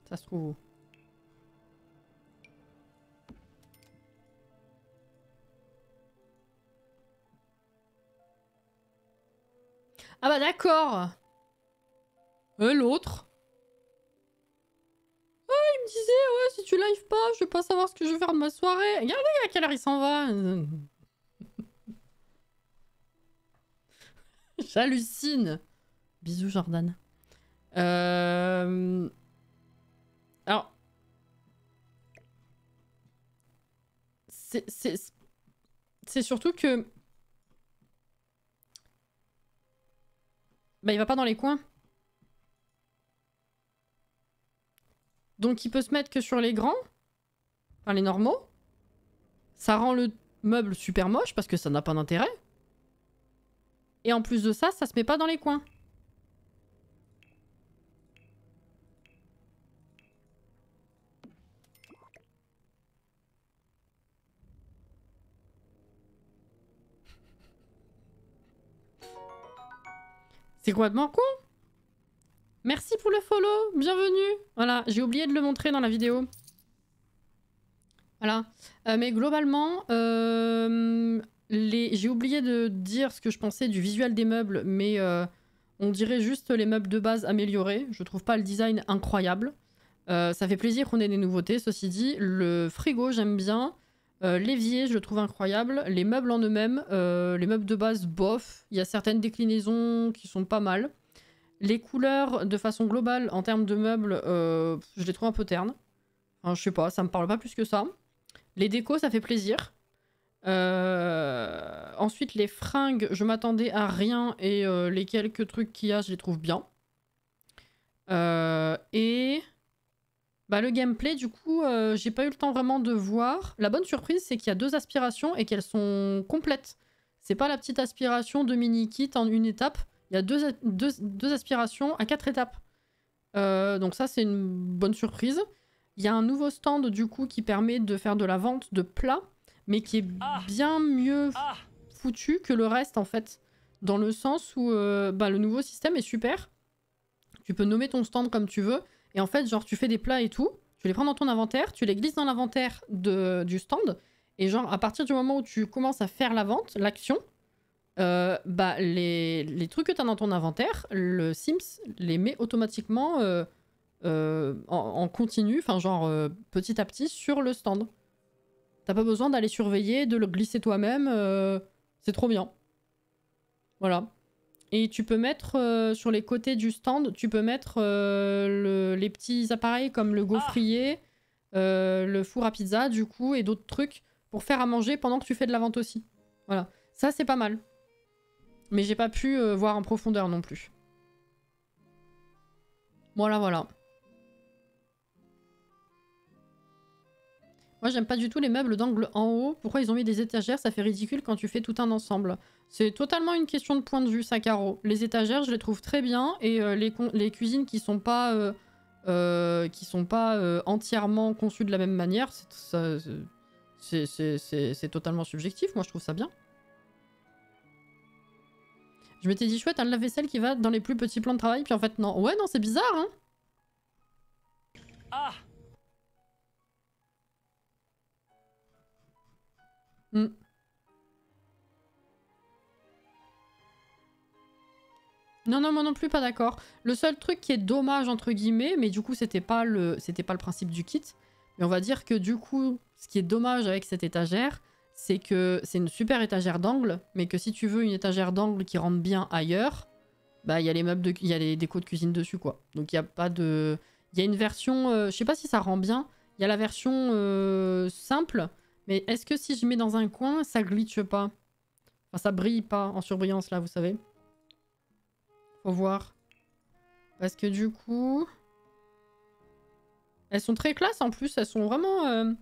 Ça se trouve où? Ah bah d'accord. L'autre. Ah, il me disait, ouais, si tu live pas, je vais pas savoir ce que je vais faire de ma soirée. Regardez à quelle heure il s'en va. J'hallucine. Bisous Jordan. Alors... C'est surtout que... Bah il va pas dans les coins. Donc il peut se mettre que sur les grands. Enfin les normaux. Ça rend le meuble super moche parce que ça n'a pas d'intérêt. Et en plus de ça, ça se met pas dans les coins. C'est complètement con. Merci pour le follow, bienvenue. Voilà, j'ai oublié de le montrer dans la vidéo. Voilà. Mais globalement, j'ai oublié de dire ce que je pensais du visuel des meubles, mais on dirait juste les meubles de base améliorés. Je trouve pas le design incroyable. Ça fait plaisir qu'on ait des nouveautés, ceci dit. Le frigo, j'aime bien. L'évier, je le trouve incroyable. Les meubles en eux-mêmes, les meubles de base, bof. Il y a certaines déclinaisons qui sont pas mal. Les couleurs, de façon globale, en termes de meubles, je les trouve un peu ternes. Enfin, je sais pas, ça me parle pas plus que ça. Les décos, ça fait plaisir. Ensuite, les fringues, je m'attendais à rien et les quelques trucs qu'il y a, je les trouve bien. Et... Bah, le gameplay, du coup, j'ai pas eu le temps vraiment de voir. La bonne surprise, c'est qu'il y a 2 aspirations et qu'elles sont complètes. C'est pas la petite aspiration de mini-kit en une étape. Il y a deux aspirations à 4 étapes. Donc ça, c'est une bonne surprise. Il y a un nouveau stand, du coup, qui permet de faire de la vente de plats, mais qui est bien mieux foutu que le reste, en fait. Dans le sens où bah, le nouveau système est super. Tu peux nommer ton stand comme tu veux. Et en fait, genre, tu fais des plats et tout, tu les prends dans ton inventaire, tu les glisses dans l'inventaire du stand, et genre, à partir du moment où tu commences à faire la vente, l'action, bah, les trucs que tu as dans ton inventaire, le Sims les met automatiquement en continu, enfin genre petit à petit sur le stand. T'as pas besoin d'aller surveiller, de le glisser toi-même, c'est trop bien. Voilà. Et tu peux mettre sur les côtés du stand, tu peux mettre les petits appareils comme le gaufrier, le four à pizza du coup, et d'autres trucs pour faire à manger pendant que tu fais de la vente aussi. Voilà, ça c'est pas mal. Mais j'ai pas pu voir en profondeur non plus. Voilà, voilà. Moi, j'aime pas du tout les meubles d'angle en haut. Pourquoi ils ont mis des étagères? Ça fait ridicule quand tu fais tout un ensemble. C'est totalement une question de point de vue, ça, Caro. Les étagères, je les trouve très bien. Et les cuisines qui sont pas, entièrement conçues de la même manière, c'est totalement subjectif. Moi, je trouve ça bien. Je m'étais dit, chouette, un lave-vaisselle qui va dans les plus petits plans de travail. Puis en fait, non. Ouais, non, c'est bizarre, hein. Ah! Mm. Non, non, moi non plus, pas d'accord. Le seul truc qui est dommage, entre guillemets, mais du coup, c'était pas le principe du kit. Mais on va dire que du coup, ce qui est dommage avec cette étagère, c'est que c'est une super étagère d'angle, mais que si tu veux une étagère d'angle qui rentre bien ailleurs, bah il y a les meubles, il y a les décos de cuisine dessus, quoi. Donc il y a pas de... Il y a une version, je sais pas si ça rend bien, il y a la version simple, mais est-ce que si je mets dans un coin, ça glitche pas? Enfin, ça brille pas en surbrillance, là, vous savez. Faut voir. Parce que du coup... Elles sont très classe en plus, elles sont vraiment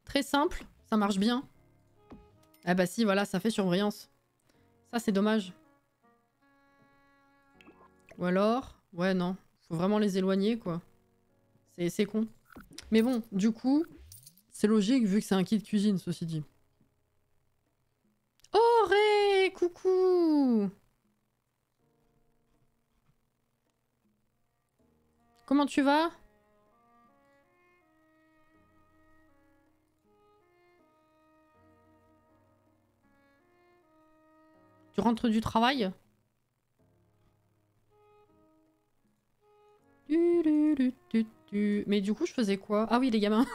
très simples. Ça marche bien. Ah bah si, voilà, ça fait surbrillance. Ça, c'est dommage. Ou alors... Ouais, non. Faut vraiment les éloigner, quoi. C'est con. Mais bon, du coup, c'est logique vu que c'est un kit cuisine, ceci dit. Oh, Ré! Coucou! Comment tu vas? Tu rentres du travail? Mais du coup, je faisais quoi? Ah oui, les gamins.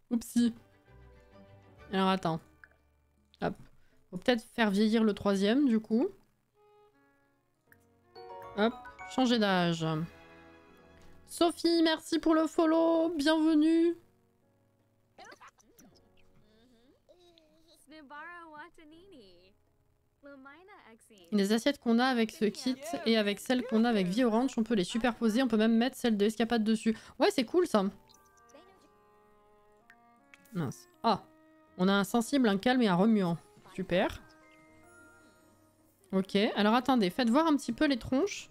Oupsie. Alors, attends. Hop. Faut peut-être faire vieillir le troisième, du coup. Hop. Changer d'âge. Sophie, merci pour le follow. Bienvenue. Les assiettes qu'on a avec ce kit et avec celles qu'on a avec Vie Orange, on peut les superposer. On peut même mettre celle de Escapade dessus. Ouais, c'est cool ça. Mince. Ah, on a un sensible, un calme et un remuant. Super. Ok, alors attendez, faites voir un petit peu les tronches.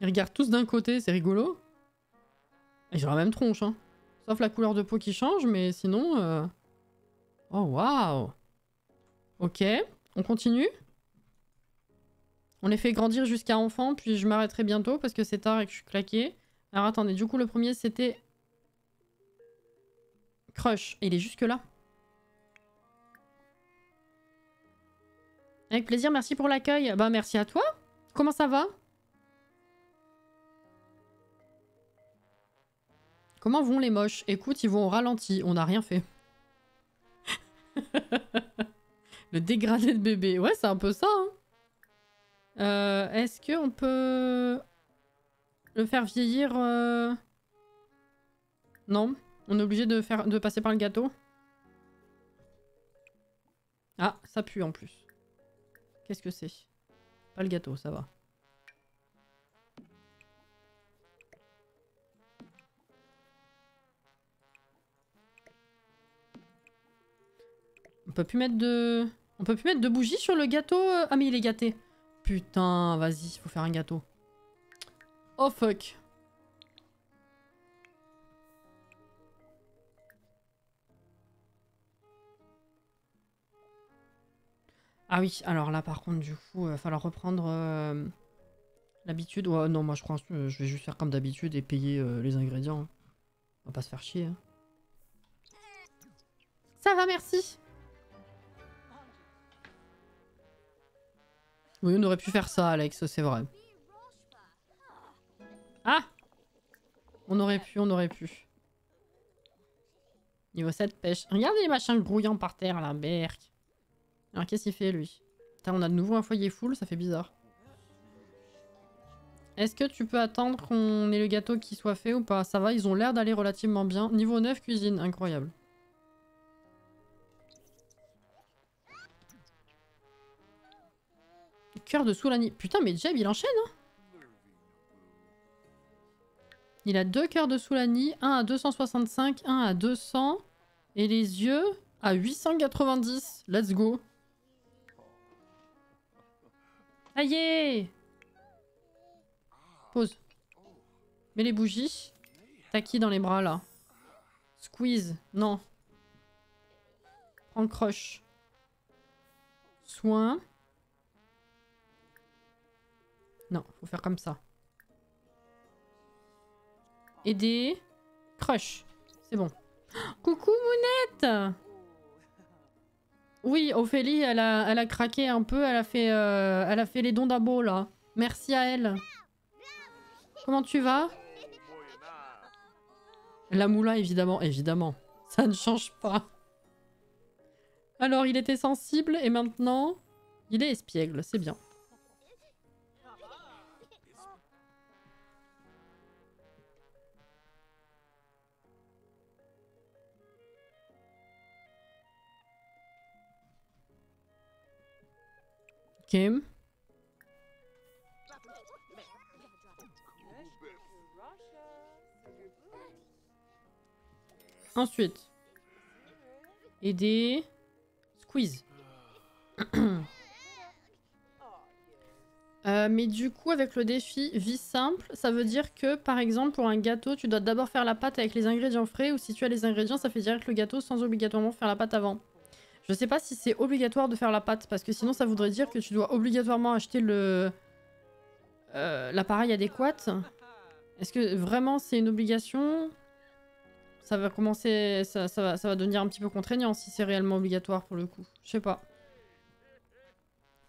Ils regardent tous d'un côté, c'est rigolo. Ils ont la même tronche, hein. Sauf la couleur de peau qui change, mais sinon... Oh, waouh! Ok, on continue. On les fait grandir jusqu'à enfant, puis je m'arrêterai bientôt parce que c'est tard et que je suis claquée. Alors attendez, du coup le premier c'était... Crush, et il est jusque là. Avec plaisir, merci pour l'accueil. Bah merci à toi. Comment ça va? Comment vont les moches? Écoute, ils vont au ralenti, on n'a rien fait. Le dégradé de bébé. Ouais, c'est un peu ça, hein. Est-ce qu'on peut le faire vieillir Non, on est obligé de passer par le gâteau. Ah, ça pue en plus. Qu'est-ce que c'est? Pas le gâteau, ça va. On peut plus mettre de bougies sur le gâteau. Ah mais il est gâté. Putain, vas-y, faut faire un gâteau. Oh fuck. Ah oui, alors là par contre du coup, il va falloir reprendre l'habitude. Ouais, non, moi je pense que je vais juste faire comme d'habitude et payer les ingrédients. On va pas se faire chier. Hein. Ça va, merci. Oui, on aurait pu faire ça, Alex, c'est vrai. Ah! On aurait pu. Niveau 7, pêche. Regardez les machins grouillants par terre, là, berk. Alors, qu'est-ce qu'il fait, lui? Putain, on a de nouveau un foyer full, ça fait bizarre. Est-ce que tu peux attendre qu'on ait le gâteau qui soit fait ou pas? Ça va, ils ont l'air d'aller relativement bien. Niveau 9, cuisine, incroyable. Cœur de Soulani. Putain, mais Jeb, il enchaîne, hein. Il a 2 cœurs de Soulani, un à 265, un à 200. Et les yeux à 890. Let's go. Ça y est. Pause. Mets les bougies. T'as qui dans les bras, là? Squeeze. Non. Prends le crush. Soin. Non, faut faire comme ça. Aider. Crush. C'est bon. Coucou Mounette. Oui, Ophélie, elle a craqué un peu. Elle a fait les dons d'abo, là. Merci à elle. Comment tu vas? La moula, évidemment. Évidemment. Ça ne change pas. Alors, il était sensible et maintenant, il est espiègle. C'est bien. Ok. Ensuite. Aider. Squeeze. Mais du coup, avec le défi vie simple, ça veut dire que, par exemple, pour un gâteau, tu dois d'abord faire la pâte avec les ingrédients frais, ou si tu as les ingrédients, ça fait direct le gâteau sans obligatoirement faire la pâte avant. Je sais pas si c'est obligatoire de faire la pâte, parce que sinon ça voudrait dire que tu dois obligatoirement acheter le l'appareil adéquat. Est-ce que vraiment c'est une obligation? Ça va commencer, ça va devenir un petit peu contraignant si c'est réellement obligatoire pour le coup. Je sais pas.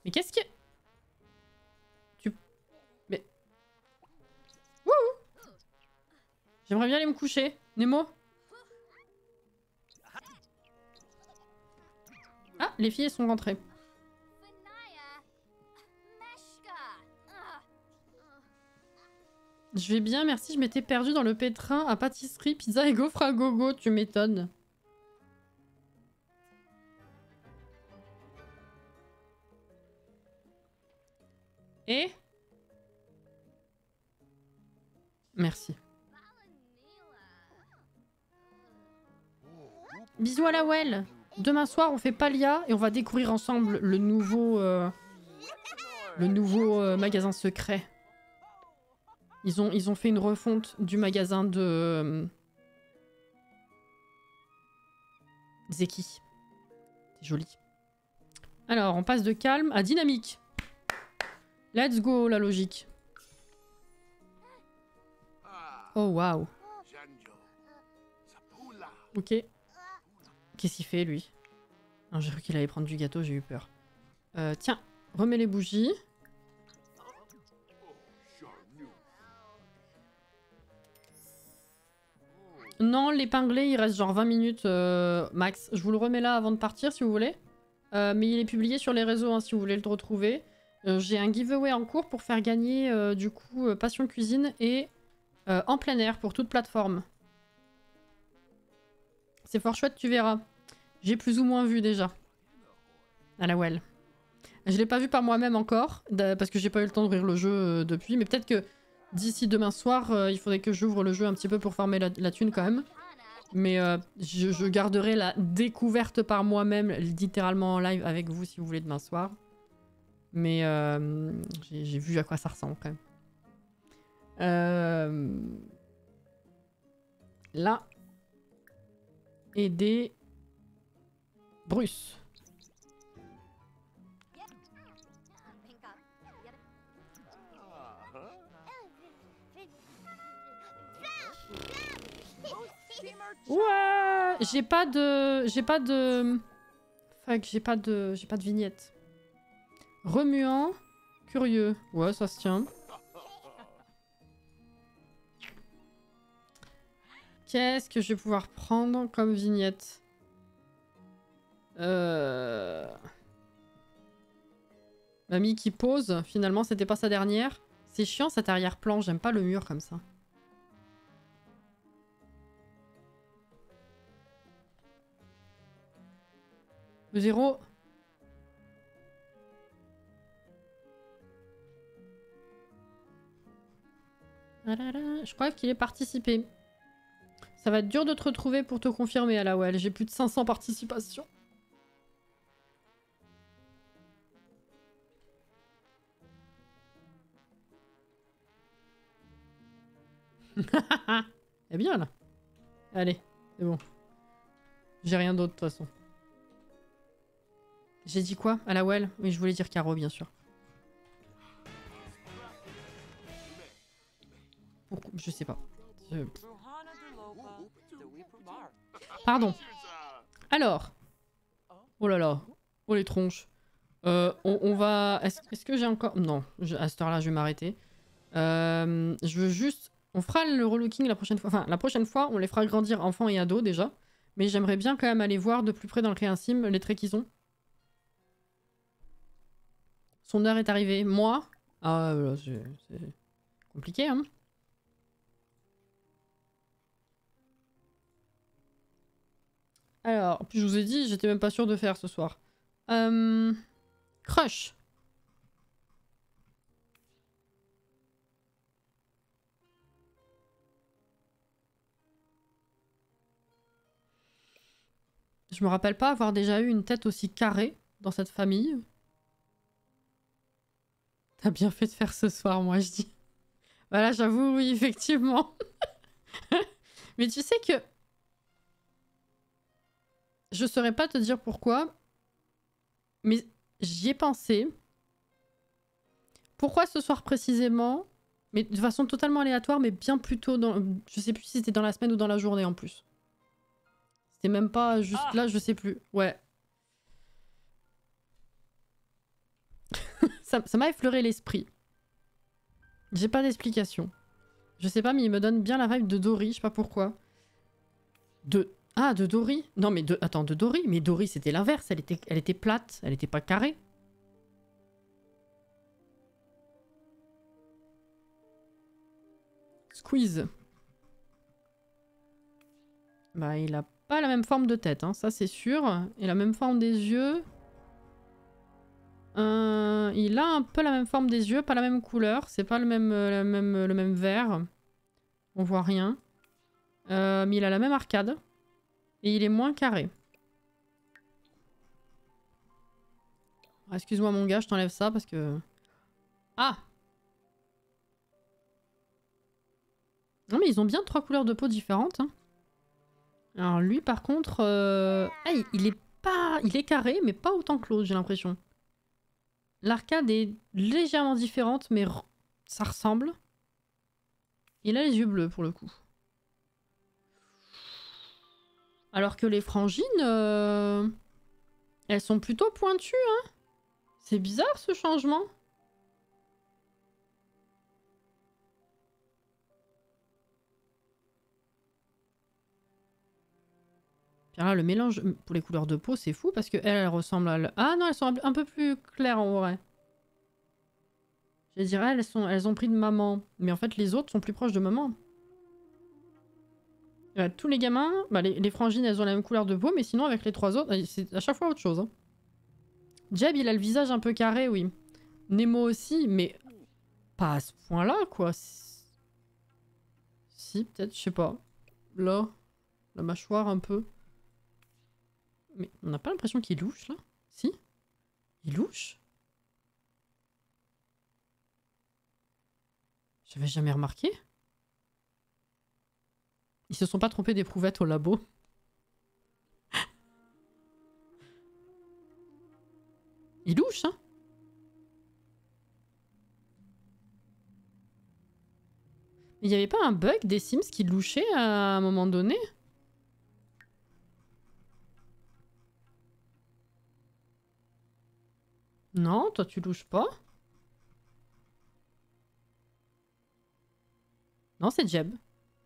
Mais qu'est-ce que... Mais... Wouhou! J'aimerais bien aller me coucher. Nemo? Ah, les filles sont rentrées. Je vais bien, merci. Je m'étais perdue dans le pétrin à pâtisserie, pizza et gaufre à gogo. Tu m'étonnes. Et... Merci. Bisous à la Well. Demain soir, on fait Palia et on va découvrir ensemble le nouveau magasin secret. Ils ont fait une refonte du magasin de Zeki. C'est joli. Alors, on passe de calme à dynamique. Let's go, la logique. Oh, waouh. Ok. Qu'est-ce qu'il fait, lui? J'ai cru qu'il allait prendre du gâteau, j'ai eu peur. Tiens, remets les bougies. Non, l'épinglé, il reste genre 20 minutes max. Je vous le remets là avant de partir, si vous voulez. Mais il est publié sur les réseaux, hein, si vous voulez le retrouver. J'ai un giveaway en cours pour faire gagner, du coup, Passion Cuisine et en plein air pour toute plateforme. C'est fort chouette, tu verras. J'ai plus ou moins vu déjà. À la Well. Je l'ai pas vu par moi-même encore, parce que j'ai pas eu le temps d'ouvrir le jeu depuis. Mais peut-être que d'ici demain soir, il faudrait que j'ouvre le jeu un petit peu pour farmer la thune quand même. Mais je garderai la découverte par moi-même, littéralement en live avec vous si vous voulez demain soir. Mais j'ai vu à quoi ça ressemble quand même. Là. Aider Bruce. Ouais, j'ai pas de vignette. Remuant, curieux. Ouais, ça se tient. Qu'est-ce que je vais pouvoir prendre comme vignette? Mamie qui pose. Finalement, c'était pas sa dernière. C'est chiant cet arrière-plan, j'aime pas le mur comme ça. Le 0. Je crois qu'il est participé. Ça va être dur de te retrouver pour te confirmer à la Well. J'ai plus de 500 participations. Eh bien là. Allez, c'est bon. J'ai rien d'autre de toute façon. J'ai dit quoi à la Well? Oui, je voulais dire Caro, bien sûr. Pourquoi? Je sais pas. Pardon. Alors. Oh là là. Oh les tronches. On va... Est-ce que j'ai encore... Non, à cette heure-là, je vais m'arrêter. Je veux juste... On fera le relooking la prochaine fois. Enfin, la prochaine fois, on les fera grandir enfants et ados déjà. Mais j'aimerais bien quand même aller voir de plus près dans le réinsim les traits qu'ils ont. Son heure est arrivée. Moi? Ah, là, c'est compliqué, hein. Alors, puis je vous ai dit, j'étais même pas sûre de faire ce soir. Crush. Je me rappelle pas avoir déjà eu une tête aussi carrée dans cette famille. T'as bien fait de faire ce soir, moi je dis. Voilà, j'avoue, oui, effectivement. Mais tu sais que... Je saurais pas te dire pourquoi, mais j'y ai pensé. Pourquoi ce soir précisément? Mais de façon totalement aléatoire, mais bien plus tôt dans... Je sais plus si c'était dans la semaine ou dans la journée en plus. C'était même pas juste là, je sais plus. Ouais. Ça m'a effleuré l'esprit. J'ai pas d'explication. Je sais pas, mais il me donne bien la vibe de Dory, je sais pas pourquoi. Ah, de Dory? Non, mais attends, de Dory? Mais Dory, c'était l'inverse. Elle était plate. Elle était pas carrée. Squeeze. Bah, il a pas la même forme de tête, hein, ça c'est sûr. Et la même forme des yeux. Il a un peu la même forme des yeux, pas la même couleur. C'est pas le même vert. On voit rien. Mais il a la même arcade. Et il est moins carré. Excuse-moi mon gars, je t'enlève ça parce que... Ah! Non mais ils ont bien 3 couleurs de peau différentes. Hein. Alors lui par contre... Ah, il est carré mais pas autant que l'autre j'ai l'impression. L'arcade est légèrement différente mais ça ressemble. Il a les yeux bleus pour le coup. Alors que les frangines, elles sont plutôt pointues, hein. C'est bizarre ce changement. Puis là, le mélange pour les couleurs de peau, c'est fou parce qu'elles ressemblent à... Ah non, elles sont un peu plus claires en vrai. Je dirais, elles ont pris de maman. Mais en fait, les autres sont plus proches de maman. Tous les gamins, bah, les frangines, elles ont la même couleur de peau, mais sinon, avec les 3 autres, c'est à chaque fois autre chose. Hein. Jeb, il a le visage un peu carré, oui. Nemo aussi, mais pas à ce point-là, quoi. Si, peut-être, je sais pas. Là, la mâchoire un peu. Mais on n'a pas l'impression qu'il louche, là? Si? Il louche? J'avais jamais remarqué. Ils se sont pas trompés d'éprouvette au labo. Il louche, hein? Il y avait pas un bug des Sims qui louchait à un moment donné? Non, toi tu louches pas? Non, c'est Jeb.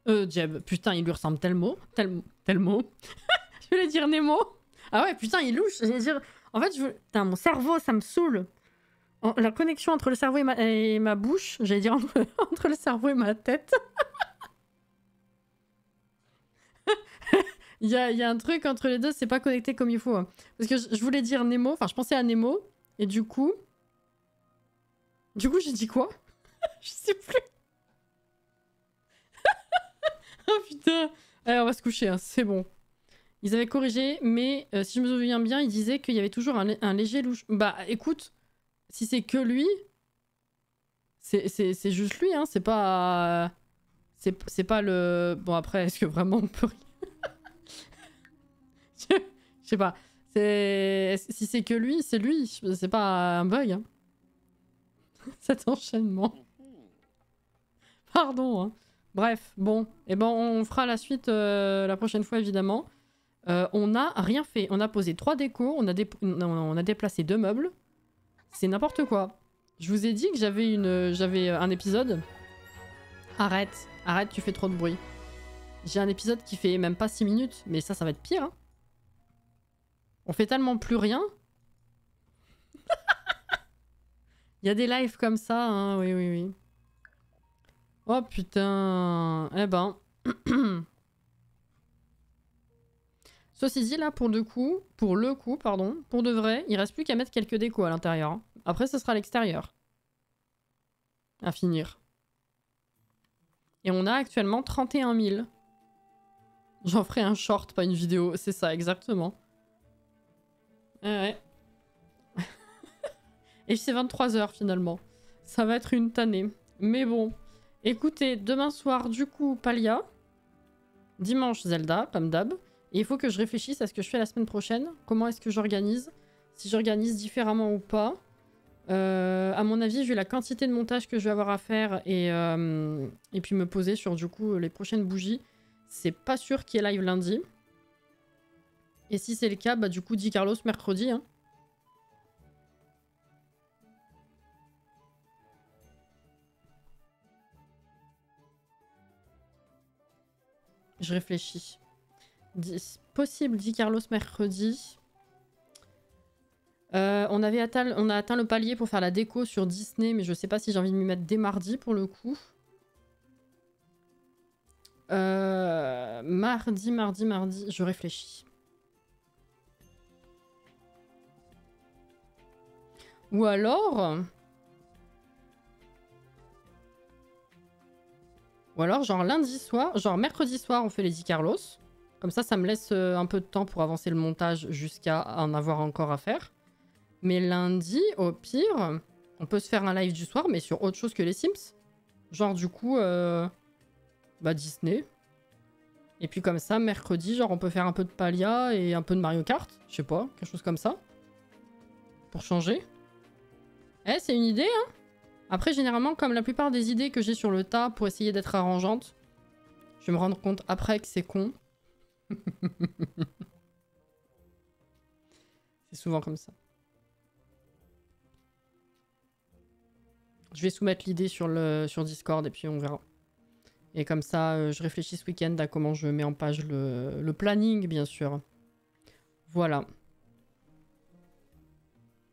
Jeb. Putain, il lui ressemble tellement. Tellement. Je voulais dire Nemo. Ah ouais, putain, il louche. Je veux dire... En fait, putain, mon cerveau, ça me saoule. La connexion entre le cerveau et ma bouche, j'allais dire entre le cerveau et ma tête. Il y a un truc entre les deux, c'est pas connecté comme il faut. Hein. Parce que je voulais dire Nemo, enfin je pensais à Nemo, et du coup j'ai dit quoi? Je sais plus. Oh putain. Allez, on va se coucher, hein, c'est bon. Ils avaient corrigé, mais si je me souviens bien, ils disaient qu'il y avait toujours un léger louche. Bah écoute, si c'est que lui, c'est juste lui, hein, c'est pas... C'est pas le... Bon après, est-ce que vraiment on peut rien? Je sais pas. Si c'est que lui, c'est lui. C'est pas un bug. Hein. Cet enchaînement. Pardon. Hein. Bref, bon. Et ben on fera la suite la prochaine fois, évidemment. On n'a rien fait. On a posé 3 décos. On a déplacé 2 meubles. C'est n'importe quoi. Je vous ai dit que j'avais un épisode. Arrête. Arrête, tu fais trop de bruit. J'ai un épisode qui fait même pas 6 minutes. Mais ça va être pire. Hein. On fait tellement plus rien. Il y a des lives comme ça, hein. Oui, oui, oui. Oh putain. Eh ben. Ceci dit, là, pour le coup, pour de vrai, il reste plus qu'à mettre quelques décos à l'intérieur. Hein. Après, ce sera à l'extérieur. À finir. Et on a actuellement 31 000. J'en ferai un short, pas une vidéo. C'est ça, exactement. Ouais. Et c'est 23h finalement. Ça va être une tannée. Mais bon. Écoutez, demain soir, du coup, Palia. Dimanche, Zelda, comme d'hab. Et il faut que je réfléchisse à ce que je fais la semaine prochaine. Comment est-ce que j'organise? Si j'organise différemment ou pas. À mon avis, vu la quantité de montage que je vais avoir à faire et puis me poser sur, du coup, les prochaines bougies, c'est pas sûr qu'il y ait live lundi. Et si c'est le cas, bah du coup, dit Carlos mercredi. Hein. Je réfléchis. Possible, dit Carlos mercredi. On a atteint le palier pour faire la déco sur Disney, mais je sais pas si j'ai envie de m'y mettre dès mardi pour le coup. Mardi, je réfléchis. Ou alors, genre lundi soir, genre mercredi soir, on fait les 10 Carlos. Comme ça me laisse un peu de temps pour avancer le montage jusqu'à en avoir encore à faire. Mais lundi, au pire, on peut se faire un live du soir, mais sur autre chose que les Sims. Genre du coup, bah Disney. Et puis comme ça, mercredi, genre on peut faire un peu de Palia et un peu de Mario Kart. Je sais pas, quelque chose comme ça. Pour changer. Eh, c'est une idée, hein. Après, généralement, comme la plupart des idées que j'ai sur le tas pour essayer d'être arrangeante, je vais me rendre compte après que c'est con. C'est souvent comme ça. Je vais soumettre l'idée sur Discord et puis on verra. Et comme ça, je réfléchis ce week-end à comment je mets en page le planning, bien sûr. Voilà.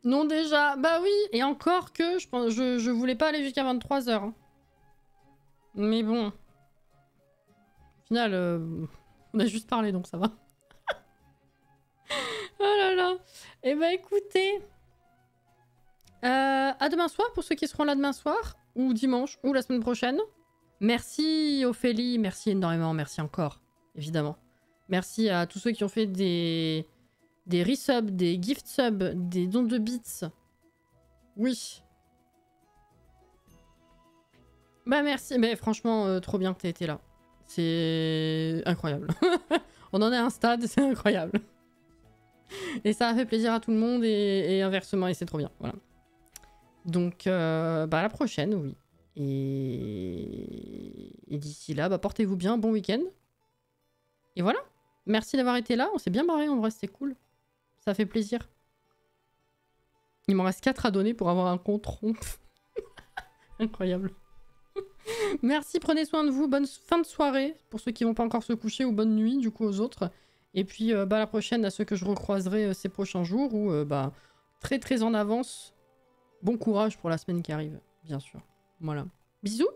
Non déjà, bah oui, et encore que je voulais pas aller jusqu'à 23h. Hein. Mais bon. Au final, on a juste parlé, donc ça va. Oh là là. Eh bah écoutez, à demain soir pour ceux qui seront là demain soir, ou dimanche, ou la semaine prochaine. Merci Ophélie, merci énormément, merci encore, évidemment. Merci à tous ceux qui ont fait des resubs, des gift subs, des dons de bits. Oui. Bah merci, mais franchement, trop bien que t'aies été là. C'est incroyable. On en est à un stade, c'est incroyable. Et ça a fait plaisir à tout le monde et inversement, et c'est trop bien. Voilà. Donc, bah à la prochaine, oui. Et d'ici là, bah portez-vous bien, bon week-end. Et voilà. Merci d'avoir été là, on s'est bien barré, en vrai, c'était cool. Ça fait plaisir. Il m'en reste 4 à donner pour avoir un compte rond. Incroyable. Merci, prenez soin de vous. Bonne fin de soirée pour ceux qui vont pas encore se coucher, ou bonne nuit du coup aux autres. Et puis bah, à la prochaine à ceux que je recroiserai ces prochains jours ou bah très très en avance Bon courage pour la semaine qui arrive, bien sûr. Voilà. Bisous.